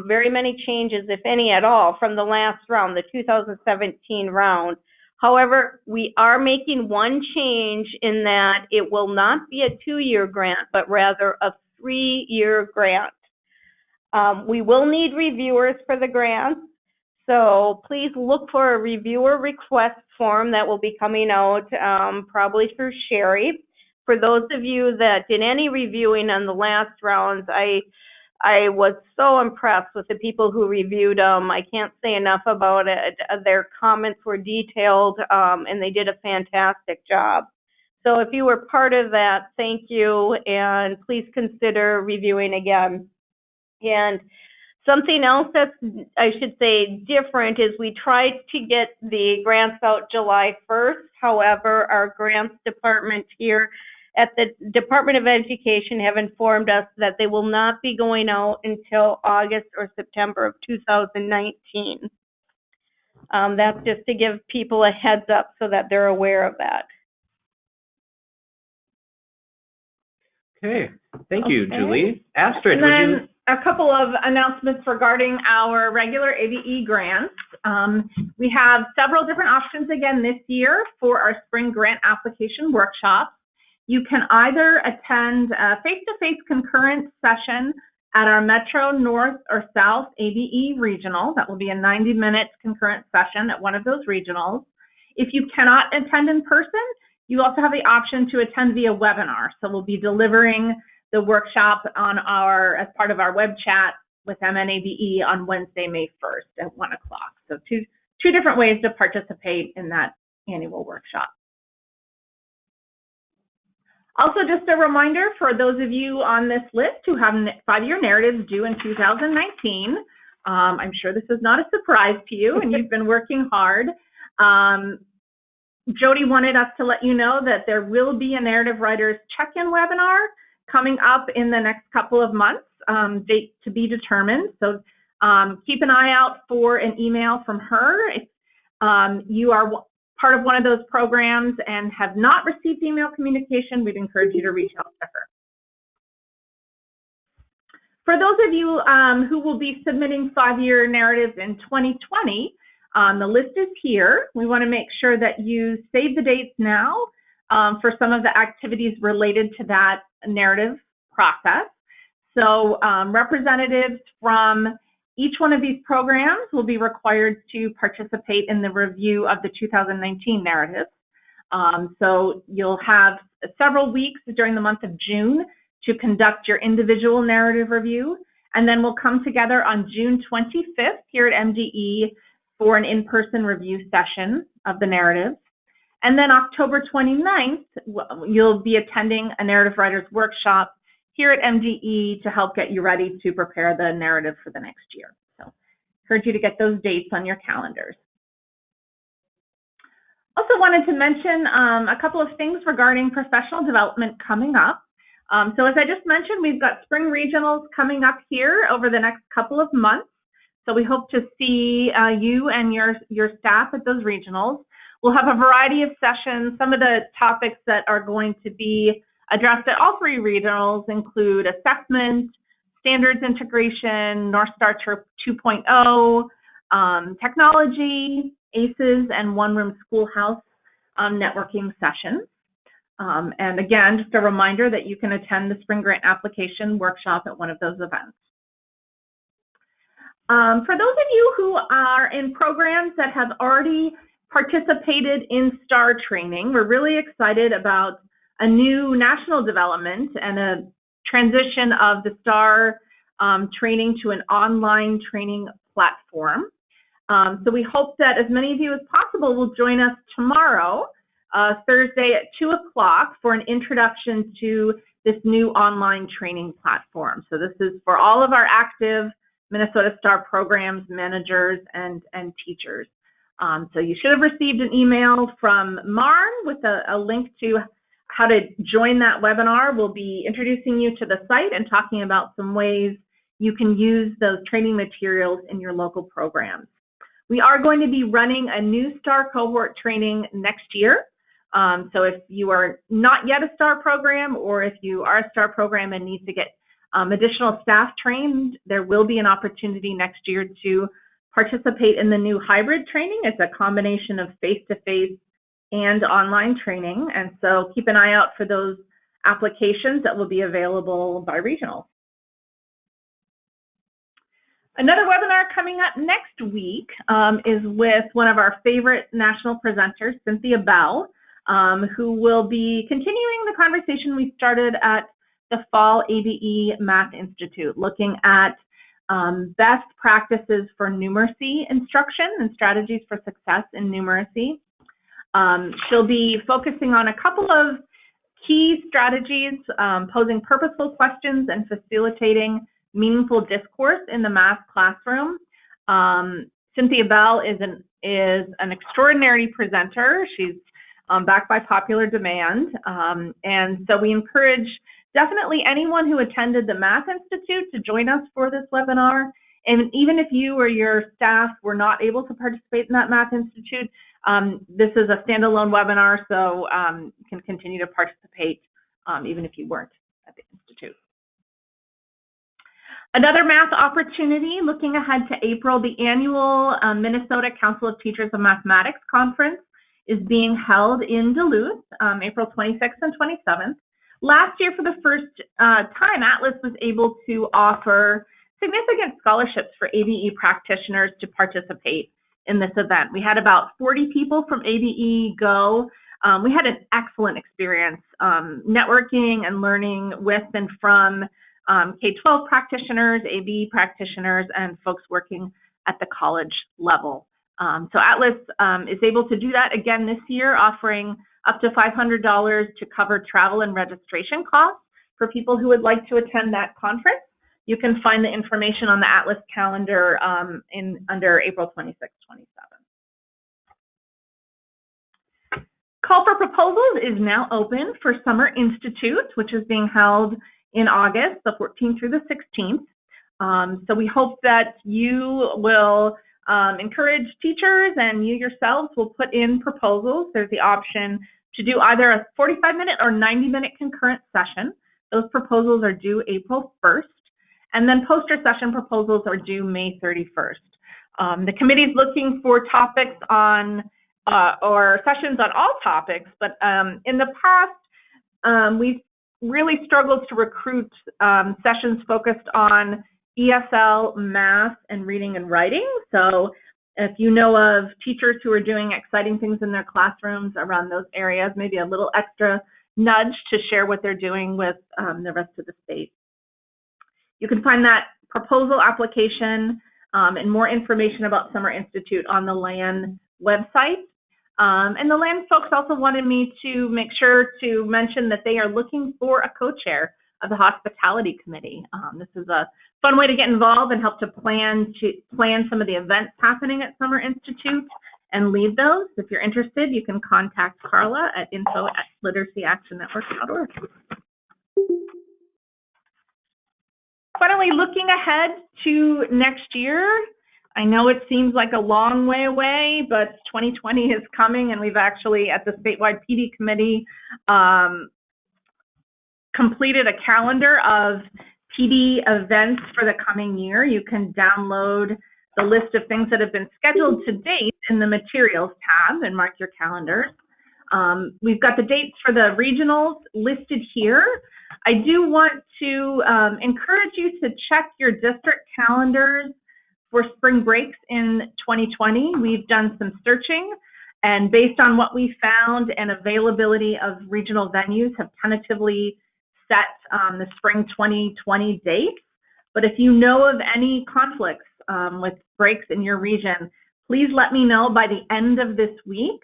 very many changes, if any at all, from the last round, the 2017 round. However, we are making one change in that it will not be a 2-year grant, but rather a 3-year grant. We will need reviewers for the grants, so please look for a reviewer request form that will be coming out probably through Sherry. For those of you that did any reviewing on the last rounds, I was so impressed with the people who reviewed them. I can't say enough about it. Their comments were detailed, and they did a fantastic job. So if you were part of that, thank you, and please consider reviewing again. And something else that's, I should say, different is we tried to get the grants out July 1st. However, our grants department here at the Department of Education have informed us that they will not be going out until August or September of 2019. That's just to give people a heads up so that they're aware of that. Okay, thank you, Okay. Julie. Astrid, And would then you? a couple of announcements regarding our regular ABE grants. We have several different options again this year for our spring grant application workshops. You can either attend a face-to-face concurrent session at our Metro North or South ABE regional. That will be a 90-minute concurrent session at one of those regionals. If you cannot attend in person, you also have the option to attend via webinar. So we'll be delivering the workshop on as part of our web chat with MN ABE on Wednesday, May 1st at 1 o'clock. So two different ways to participate in that annual workshop. Also, just a reminder for those of you on this list who have 5-year narratives due in 2019, I'm sure this is not a surprise to you and you've been working hard. Jody wanted us to let you know that there will be a narrative writers check-in webinar coming up in the next couple of months, date to be determined. So keep an eye out for an email from her. If you are part of one of those programs and have not received email communication, we'd encourage you to reach out to her. For those of you who will be submitting 5-year narratives in 2020, the list is here. We want to make sure that you save the dates now for some of the activities related to that narrative process. So representatives from each one of these programs will be required to participate in the review of the 2019 narratives. So you'll have several weeks during the month of June to conduct your individual narrative review, and then we'll come together on June 25th here at MDE for an in-person review session of the narratives. And then October 29th, you'll be attending a narrative writers workshop here at MDE to help get you ready to prepare the narrative for the next year. So I encourage you to get those dates on your calendars. Also wanted to mention a couple of things regarding professional development coming up. So as I just mentioned, we've got spring regionals coming up here over the next couple of months. So we hope to see you and your staff at those regionals. We'll have a variety of sessions. Some of the topics that are going to be addressed at all 3 regionals include assessment, standards integration, North Star 2.0, technology, ACEs, and one-room schoolhouse networking sessions. And again, just a reminder that you can attend the spring grant application workshop at one of those events. For those of you who are in programs that have already participated in STAR training, we're really excited about a new national development and a transition of the STAR training to an online training platform. So we hope that as many of you as possible will join us tomorrow, Thursday at 2 o'clock for an introduction to this new online training platform. So this is for all of our active Minnesota STAR programs, managers, and teachers. So you should have received an email from Marn with a link to how to join that webinar. We'll be introducing you to the site and talking about some ways you can use those training materials in your local programs. We are going to be running a new STAR cohort training next year. So if you are not yet a STAR program, or if you are a STAR program and need to get additional staff trained, there will be an opportunity next year to participate in the new hybrid training. It's a combination of face-to-face and online training. And so keep an eye out for those applications that will be available by regional. Another webinar coming up next week is with one of our favorite national presenters, Cynthia Bell, who will be continuing the conversation we started at the Fall ABE Math Institute, looking at best practices for numeracy instruction and strategies for success in numeracy. She'll be focusing on a couple of key strategies, posing purposeful questions and facilitating meaningful discourse in the math classroom. Cynthia Bell is an extraordinary presenter. She's backed by popular demand. And so we encourage definitely anyone who attended the Math Institute to join us for this webinar. And even if you or your staff were not able to participate in that Math Institute, this is a standalone webinar, so you can continue to participate even if you weren't at the Institute. Another math opportunity, looking ahead to April, the annual Minnesota Council of Teachers of Mathematics Conference is being held in Duluth, April 26th and 27th. Last year, for the first time, Atlas was able to offer significant scholarships for ABE practitioners to participate in this event. We had about 40 people from ABE go. We had an excellent experience networking and learning with and from K-12 practitioners, ABE practitioners, and folks working at the college level. So Atlas is able to do that again this year, offering up to $500 to cover travel and registration costs for people who would like to attend that conference. You can find the information on the Atlas calendar under April 26th, 27th. Call for proposals is now open for Summer Institute, which is being held in August, the 14th through the 16th. So we hope that you will encourage teachers and you yourselves will put in proposals. There's the option to do either a 45-minute or 90-minute concurrent session. Those proposals are due April 1st. And then poster session proposals are due May 31st. The committee is looking for topics on, or sessions on all topics, but in the past, we've really struggled to recruit sessions focused on ESL, math, and reading and writing. So if you know of teachers who are doing exciting things in their classrooms around those areas, maybe a little extra nudge to share what they're doing with the rest of the state. You can find that proposal application and more information about Summer Institute on the LAN website. And the LAN folks also wanted me to make sure to mention that they are looking for a co-chair of the hospitality committee. This is a fun way to get involved and help to plan some of the events happening at Summer Institute and lead those. If you're interested, you can contact Carla at info@literacyactionnetwork.org. Finally, looking ahead to next year, I know it seems like a long way away, but 2020 is coming, and we've actually, at the statewide PD committee, completed a calendar of PD events for the coming year. You can download the list of things that have been scheduled to date in the materials tab and mark your calendars. We've got the dates for the regionals listed here. I do want to encourage you to check your district calendars for spring breaks in 2020. We've done some searching, and based on what we found and availability of regional venues, have tentatively set the spring 2020 dates. But if you know of any conflicts with breaks in your region, please let me know by the end of this week.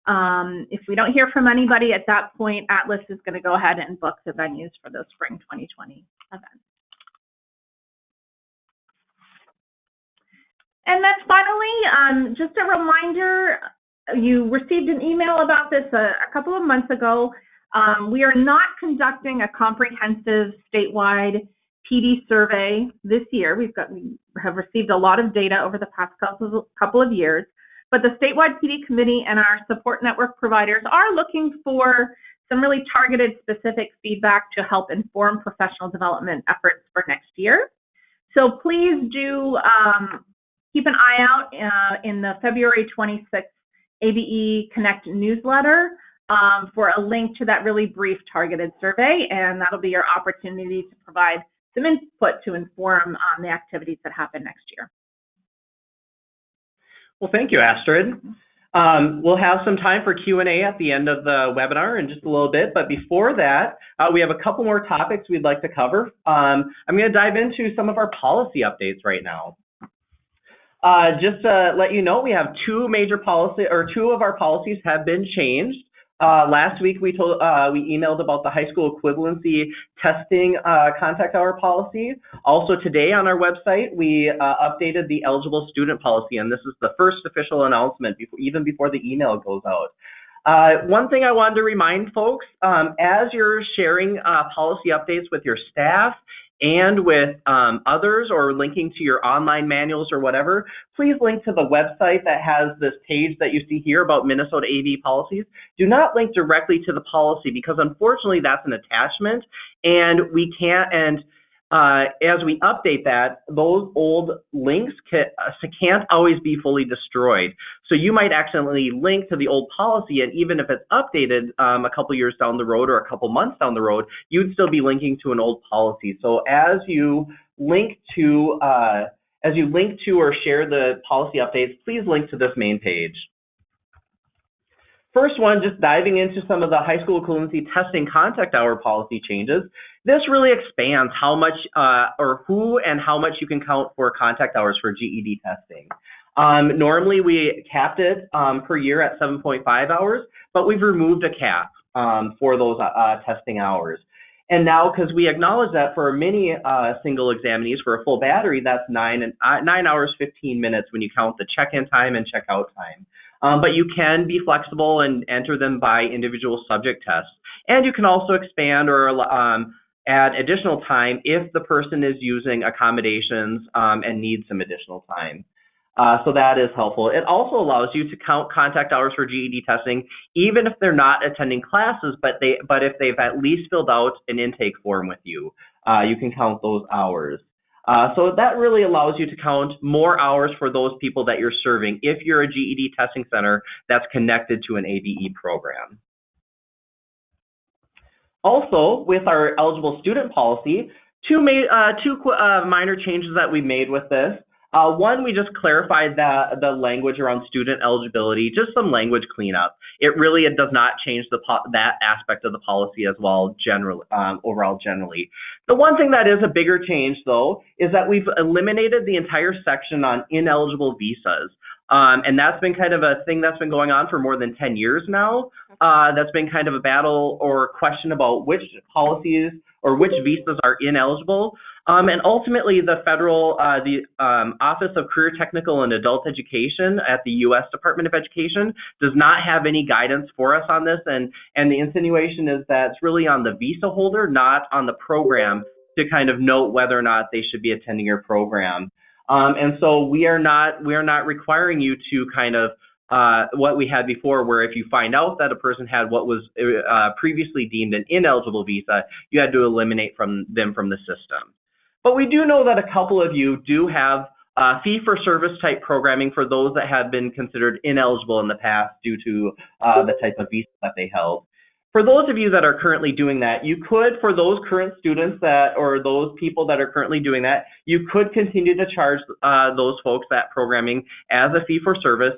If we don't hear from anybody at that point, Atlas is going to go ahead and book the venues for those spring 2020 events. And then finally, just a reminder, you received an email about this a couple of months ago. We are not conducting a comprehensive statewide PD survey this year. We have received a lot of data over the past couple of years, but the statewide PD committee and our support network providers are looking for some really targeted specific feedback to help inform professional development efforts for next year. So please do keep an eye out in the February 26th ABE Connect newsletter for a link to that really brief targeted survey, and that'll be your opportunity to provide some input to inform the activities that happen next year. Well, thank you, Astrid. We'll have some time for Q&A at the end of the webinar in just a little bit, but before that, we have a couple more topics we'd like to cover. I'm going to dive into some of our policy updates right now. Just to let you know, we have two of our policies have been changed. Last week we emailed about the high school equivalency testing contact hour policy. Also today on our website we updated the eligible student policy, and this is the first official announcement even before the email goes out. One thing I wanted to remind folks, as you're sharing policy updates with your staff and with others, or linking to your online manuals or whatever, please link to the website that has this page that you see here about Minnesota ABE policies. Do not link directly to the policy, because unfortunately that's an attachment, and we can't, as we update that, those old links can't always be fully destroyed. So you might accidentally link to the old policy, and even if it's updated a couple years down the road or a couple months down the road, you'd still be linking to an old policy. So as you link to or share the policy updates, please link to this main page. First one, just diving into some of the high school equivalency testing contact hour policy changes. This really expands how much or who and how much you can count for contact hours for GED testing. Normally we capped it per year at 7.5 hours, but we've removed a cap for those testing hours. And now, because we acknowledge that for many single examinees for a full battery, that's 9 hours 15 minutes when you count the check-in time and check-out time. But you can be flexible and enter them by individual subject tests. And you can also expand or add additional time if the person is using accommodations and needs some additional time. So that is helpful. It also allows you to count contact hours for GED testing, even if they're not attending classes, but if they've at least filled out an intake form with you, you can count those hours. So that really allows you to count more hours for those people that you're serving if you're a GED testing center that's connected to an ABE program. Also, with our eligible student policy, two minor changes that we made with this. One, we just clarified the language around student eligibility, just some language cleanup. It does not change that aspect of the policy as well, overall generally. The one thing that is a bigger change, though, is that we've eliminated the entire section on ineligible visas. And that's been kind of a thing that's been going on for more than 10 years now. That's been kind of a battle or question about which policies or which visas are ineligible. And ultimately, the federal, Office of Career Technical and Adult Education at the U.S. Department of Education does not have any guidance for us on this. And the insinuation is that it's really on the visa holder, not on the program, to kind of note whether or not they should be attending your program. And so we are not requiring you to kind of what we had before, where if you find out that a person had what was previously deemed an ineligible visa, you had to eliminate them from the system. But we do know that a couple of you do have fee-for-service type programming for those that have been considered ineligible in the past due to the type of visa that they held. For those of you that are currently doing that, you could, for those current students or those people that are currently doing that, you could continue to charge those folks that programming as a fee-for-service,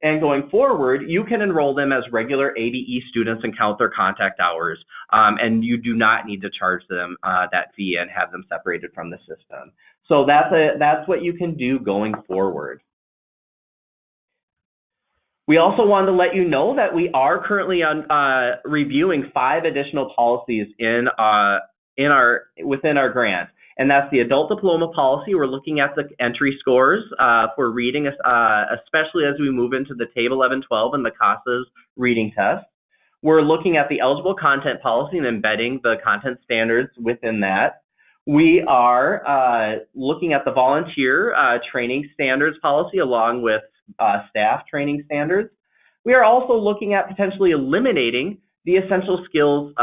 and going forward, you can enroll them as regular ABE students and count their contact hours, and you do not need to charge them that fee and have them separated from the system. So that's what you can do going forward. We also wanted to let you know that we are currently reviewing 5 additional policies within our grant. And that's the adult diploma policy. We're looking at the entry scores for reading, especially as we move into the Table 11-12 and the CASA's reading test. We're looking at the eligible content policy and embedding the content standards within that. We are looking at the volunteer training standards policy along with staff training standards. We are also looking at potentially eliminating the essential skills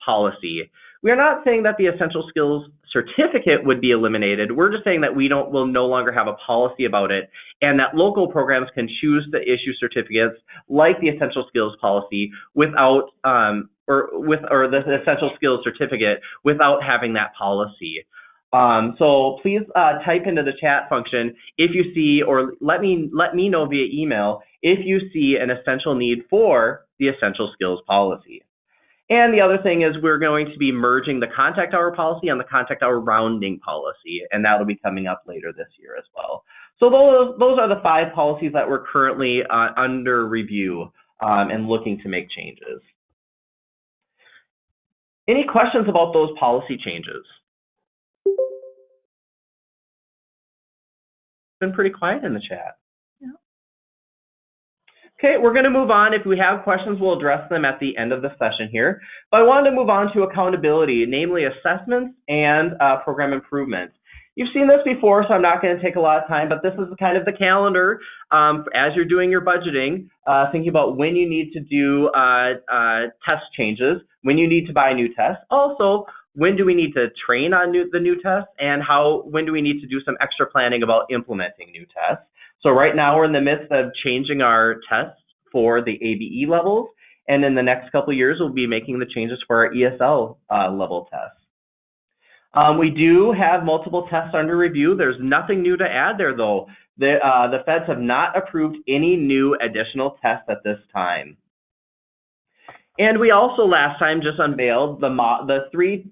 policy. We are not saying that the essential skills certificate would be eliminated. We're just saying that we'll no longer have a policy about it, and that local programs can choose to issue certificates like the essential skills policy without or the essential skills certificate without having that policy. So please type into the chat function if you see, or let me know via email if you see an essential need for the essential skills policy. And the other thing is we're going to be merging the contact hour policy and the contact hour rounding policy, and that'll be coming up later this year as well. So those are the 5 policies that we're currently under review and looking to make changes. Any questions about those policy changes? Been pretty quiet in the chat. Okay, we're going to move on. If we have questions, we'll address them at the end of the session here. But I wanted to move on to accountability, namely assessments and program improvement. You've seen this before, so I'm not going to take a lot of time, but this is kind of the calendar as you're doing your budgeting, thinking about when you need to do test changes, when you need to buy new tests. Also, when do we need to train on the new tests, and when do we need to do some extra planning about implementing new tests. So right now we're in the midst of changing our tests for the ABE levels, and in the next couple of years we'll be making the changes for our ESL level tests. We do have multiple tests under review. There's nothing new to add there though. The feds have not approved any new additional tests at this time. And we also last time just unveiled the 3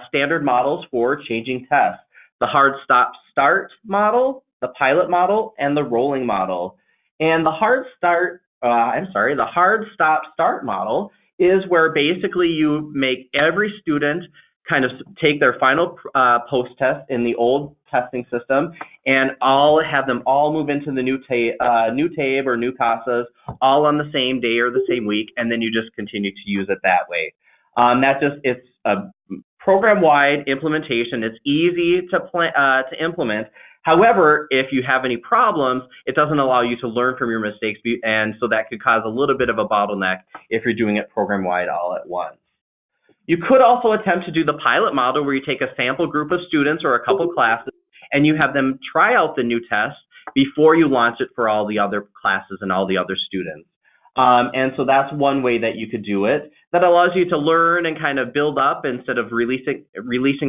standard models for changing tests: the hard stop start model, the pilot model, and the rolling model. And the hard stop start model is where basically you make every student kind of take their final post test in the old testing system, and have them all move into the new TABE or new CASAs all on the same day or the same week, and then you just continue to use it that way. It's a program-wide implementation. It's easy to implement. However, if you have any problems, it doesn't allow you to learn from your mistakes, and so that could cause a little bit of a bottleneck if you're doing it program-wide all at once. You could also attempt to do the pilot model where you take a sample group of students or a couple classes and you have them try out the new test before you launch it for all the other classes and all the other students. And so that's one way that you could do it. That allows you to learn and kind of build up instead of releasing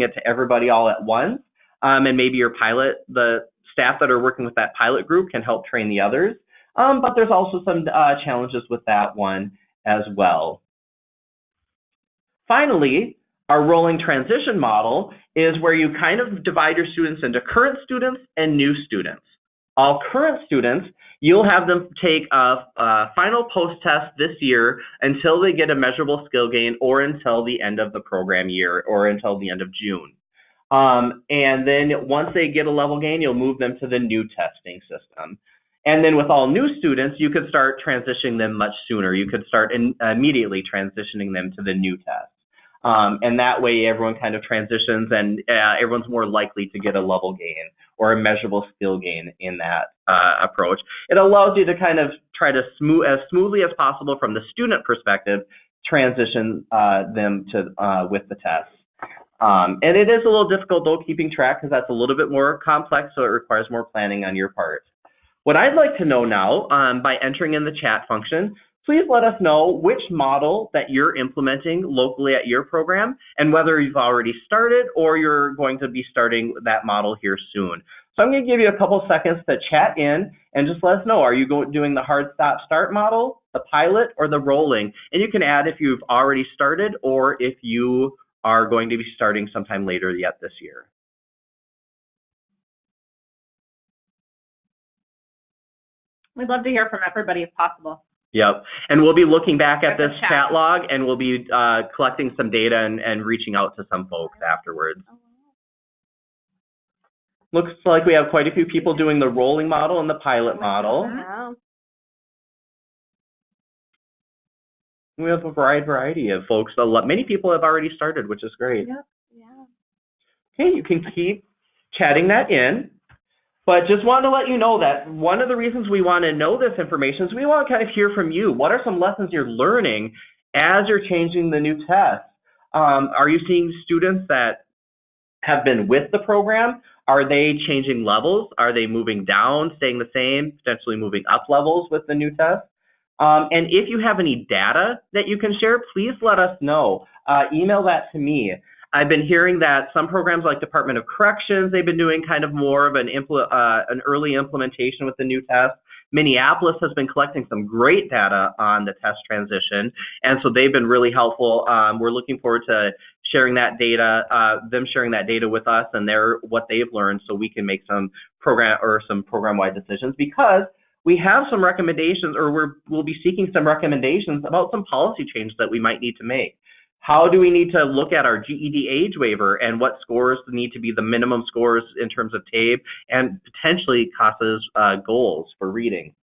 it to everybody all at once. And maybe the staff that are working with that pilot group can help train the others. But there's also some challenges with that one as well. Finally, our rolling transition model is where you kind of divide your students into current students and new students. All current students, you'll have them take a final post test this year until they get a measurable skill gain, or until the end of the program year, or until the end of June. And then once they get a level gain, you'll move them to the new testing system. And then with all new students, you could start transitioning them much sooner. You could start immediately transitioning them to the new test. And that way everyone kind of transitions, and everyone's more likely to get a level gain or a measurable skill gain in that approach. It allows you to kind of try to as smoothly as possible from the student perspective, transition them to with the test. And it is a little difficult though, keeping track, because that's a little bit more complex, so it requires more planning on your part. What I'd like to know now, by entering in the chat function, please let us know which model that you're implementing locally at your program, and whether you've already started or you're going to be starting that model here soon. So I'm going to give you a couple seconds to chat in and just let us know, are you doing the hard stop start model, the pilot, or the rolling? And you can add if you've already started or if you are going to be starting sometime later yet this year. We'd love to hear from everybody if possible. Yep, and we'll be looking back at this chat log, and we'll be collecting some data and reaching out to some folks afterwards. Looks like we have quite a few people doing the rolling model and the pilot model. Wow. We have a variety of folks. Many people have already started, which is great. Yep. Yeah. Okay, you can keep chatting that in. But just wanted to let you know that one of the reasons we want to know this information is we want to kind of hear from you. What are some lessons you're learning as you're changing the new test? Are you seeing students that have been with the program? Are they changing levels? Are they moving down, staying the same, potentially moving up levels with the new test? And if you have any data that you can share, please let us know. Email that to me. I've been hearing that some programs like Department of Corrections, they've been doing kind of more of an early implementation with the new test. Minneapolis has been collecting some great data on the test transition, and so they've been really helpful. We're looking forward to sharing that data, them sharing that data with us and what they've learned, so we can make some program-wide decisions, because we have some recommendations, or we'll be seeking some recommendations about some policy changes that we might need to make. How do we need to look at our GED age waiver and what scores need to be the minimum scores in terms of TABE and potentially CASA's goals for reading?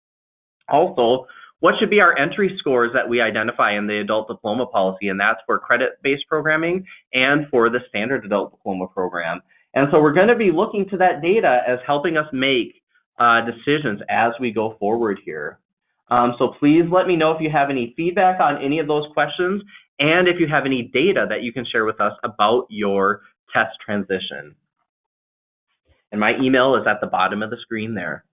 Also, what should be our entry scores that we identify in the adult diploma policy? And that's for credit-based programming and for the standard adult diploma program. And so we're going to be looking to that data as helping us make decisions as we go forward here. So please let me know if you have any feedback on any of those questions, and if you have any data that you can share with us about your test transition. And my email is at the bottom of the screen there.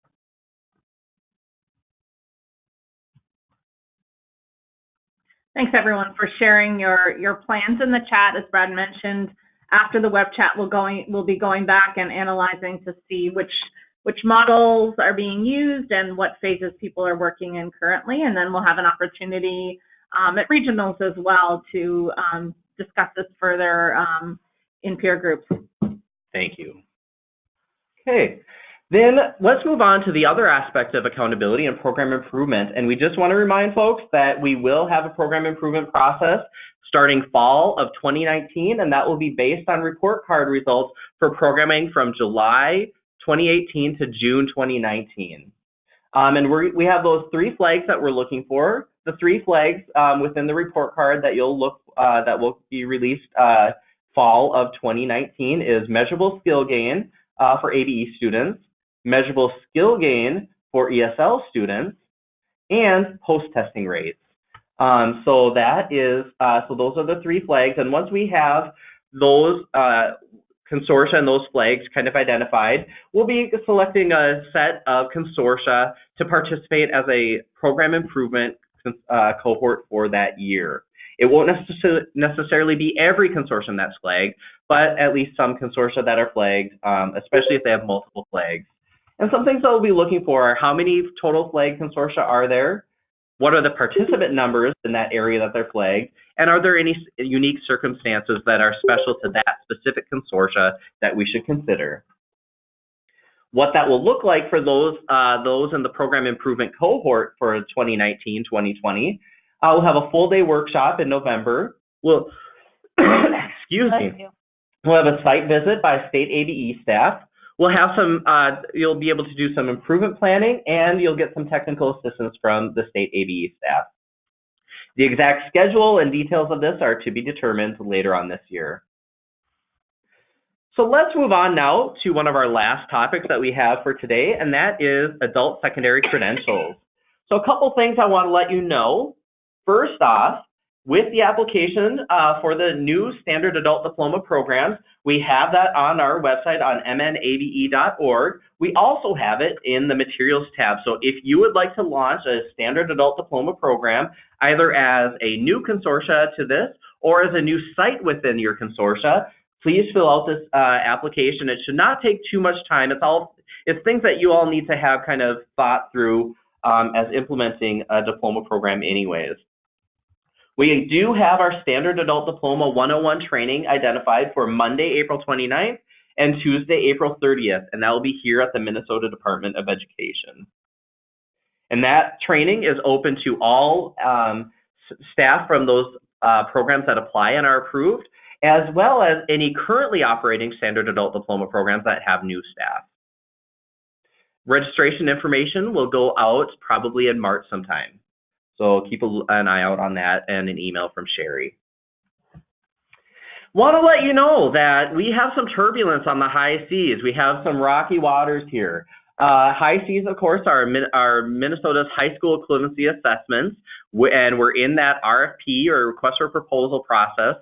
Thanks everyone for sharing your plans in the chat. As Brad mentioned, after the web chat, we'll be going back and analyzing to see which models are being used and what phases people are working in currently, and then we'll have an opportunity at regionals as well to discuss this further in peer groups. Thank you. Okay, then let's move on to the other aspect of accountability and program improvement. And we just want to remind folks that we will have a program improvement process starting fall of 2019, and that will be based on report card results for programming from July 2018 to June 2019. And we have those 3 flags that we're looking for. The 3 flags within the report card that that will be released fall of 2019 is measurable skill gain for ABE students, measurable skill gain for ESL students, and post-testing rates. So those are the 3 flags. And once we have those consortia and those flags kind of identified, we'll be selecting a set of consortia to participate as a program improvement cohort for that year. It won't necessarily be every consortium that's flagged, but at least some consortia that are flagged, especially if they have multiple flags. And some things that we'll be looking for are how many total flagged consortia are there? What are the participant numbers in that area that they're flagged? And are there any unique circumstances that are special to that specific consortia that we should consider? What that will look like for those in the program improvement cohort for 2019-2020, we'll have a full day workshop in November. We'll, excuse me, we'll have a site visit by state ABE staff. We'll have you'll be able to do some improvement planning, and you'll get some technical assistance from the state ABE staff. The exact schedule and details of this are to be determined later on this year. So let's move on now to one of our last topics that we have for today, and that is adult secondary credentials. So a couple things I want to let you know. First off, with the application for the new standard adult diploma programs, we have that on our website on mnabe.org. We also have it in the materials tab. So if you would like to launch a standard adult diploma program, either as a new consortia to this or as a new site within your consortia, please fill out this application. It should not take too much time. It's things that you all need to have kind of thought through as implementing a diploma program anyways. We do have our standard adult diploma 101 training identified for Monday, April 29th and Tuesday, April 30th, and that will be here at the Minnesota Department of Education. And that training is open to all staff from those programs that apply and are approved, as well as any currently operating standard adult diploma programs that have new staff. Registration information will go out probably in March sometime. So keep an eye out on that and an email from Sherry. Want to let you know that we have some turbulence on the high seas. We have some rocky waters here. High seas, of course, are Minnesota's high school equivalency assessments, and we're in that RFP or request for proposal process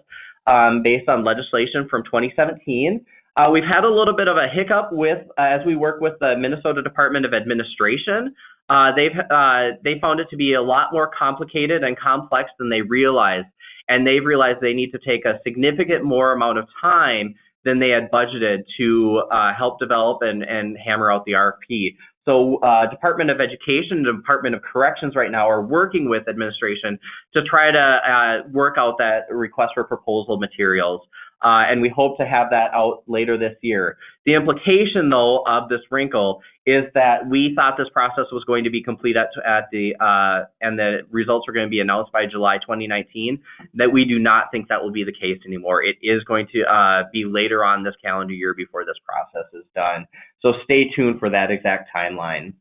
based on legislation from 2017. We've had a little bit of a hiccup with as we work with the Minnesota Department of Administration. They found it to be a lot more complicated and complex than they realized, and they've realized they need to take a significant more amount of time than they had budgeted to help develop and hammer out the RFP. So Department of Education and Department of Corrections right now are working with administration to try to work out that request for proposal materials. And we hope to have that out later this year. The implication, though, of this wrinkle is that we thought this process was going to be complete and the results were going to be announced by July 2019, that we do not think that will be the case anymore. It is going to be later on this calendar year before this process is done. So stay tuned for that exact timeline.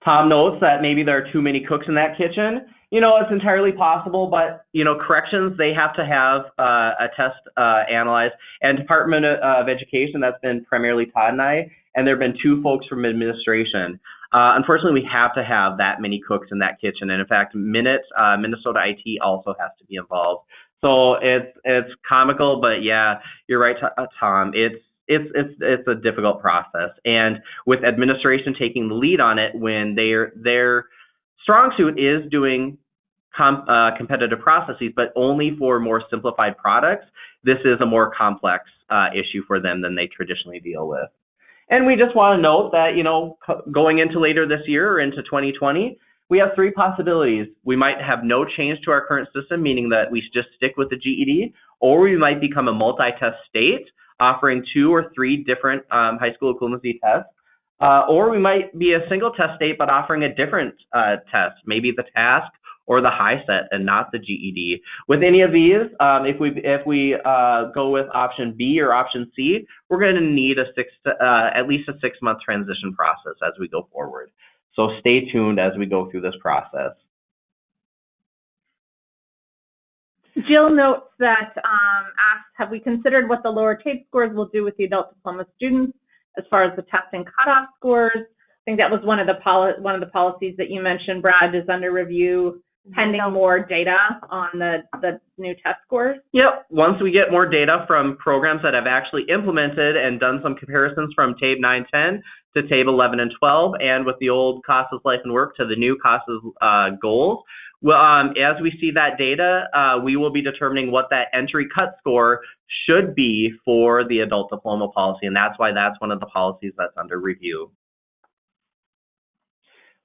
Tom notes that maybe there are too many cooks in that kitchen. You know, it's entirely possible, but, you know, corrections, they have to have a test analyzed. And Department of Education, that's been primarily Todd and I, and there have been 2 folks from administration. Unfortunately, we have to have that many cooks in that kitchen. And in fact, Minnesota IT also has to be involved. So it's comical, but yeah, you're right, Tom. It's a difficult process. And with administration taking the lead on it when their strong suit is doing competitive processes, but only for more simplified products, this is a more complex issue for them than they traditionally deal with. And we just want to note that, you know, going into later this year or into 2020, we have 3 possibilities. We might have no change to our current system, meaning that we should just stick with the GED, or we might become a multi-test state, offering 2 or 3 different high school equivalency tests. Or we might be a single test state, but offering a different test, maybe the task or the high set and not the GED. With any of these, if we go with option B or option C, we're going to need at least a 6-month transition process as we go forward. So stay tuned as we go through this process. Jill notes that asks, have we considered what the lower TAPE scores will do with the adult diploma students as far as the testing cutoff scores? I think that was one of the policies that you mentioned, Brad, is under review pending more data on the new test scores. Yep. Once we get more data from programs that have actually implemented and done some comparisons from TABE 910 to TABE 11 and 12, and with the old CASAS Life and Work to the new CASAS goals, well, as we see that data, we will be determining what that entry cut score should be for the adult diploma policy, and that's why that's one of the policies that's under review.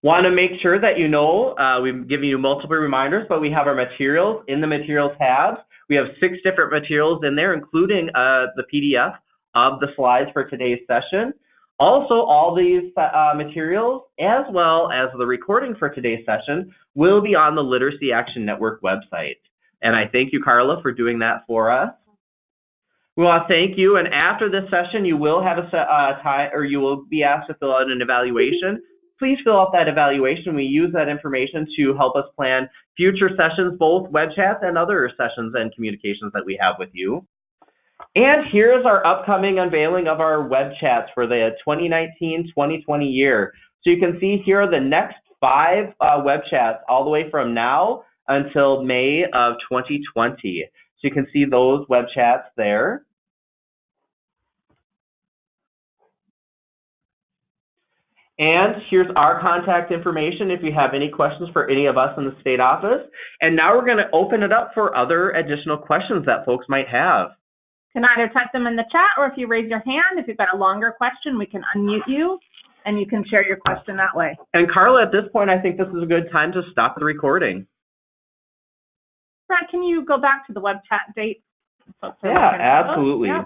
Want to make sure that you know, we've given you multiple reminders, but we have our materials in the materials tabs. We have 6 different materials in there, including the PDF of the slides for today's session. Also, all these materials, as well as the recording for today's session, will be on the Literacy Action Network website. And I thank you, Carla, for doing that for us. We want to thank you, and after this session, you will have you will be asked to fill out an evaluation. Please fill out that evaluation. We use that information to help us plan future sessions, both web chats and other sessions and communications that we have with you. And here's our upcoming unveiling of our web chats for the 2019-2020 year. So you can see here are the next 5 web chats all the way from now until May of 2020. So you can see those web chats there. And here's our contact information if you have any questions for any of us in the state office. And now we're going to open it up for other additional questions that folks might have. You can either type them in the chat, or if you raise your hand, if you've got a longer question, we can unmute you and you can share your question that way. And Carla, at this point, I think this is a good time to stop the recording. Brad, can you go back to the web chat date? Yeah, absolutely. Yeah.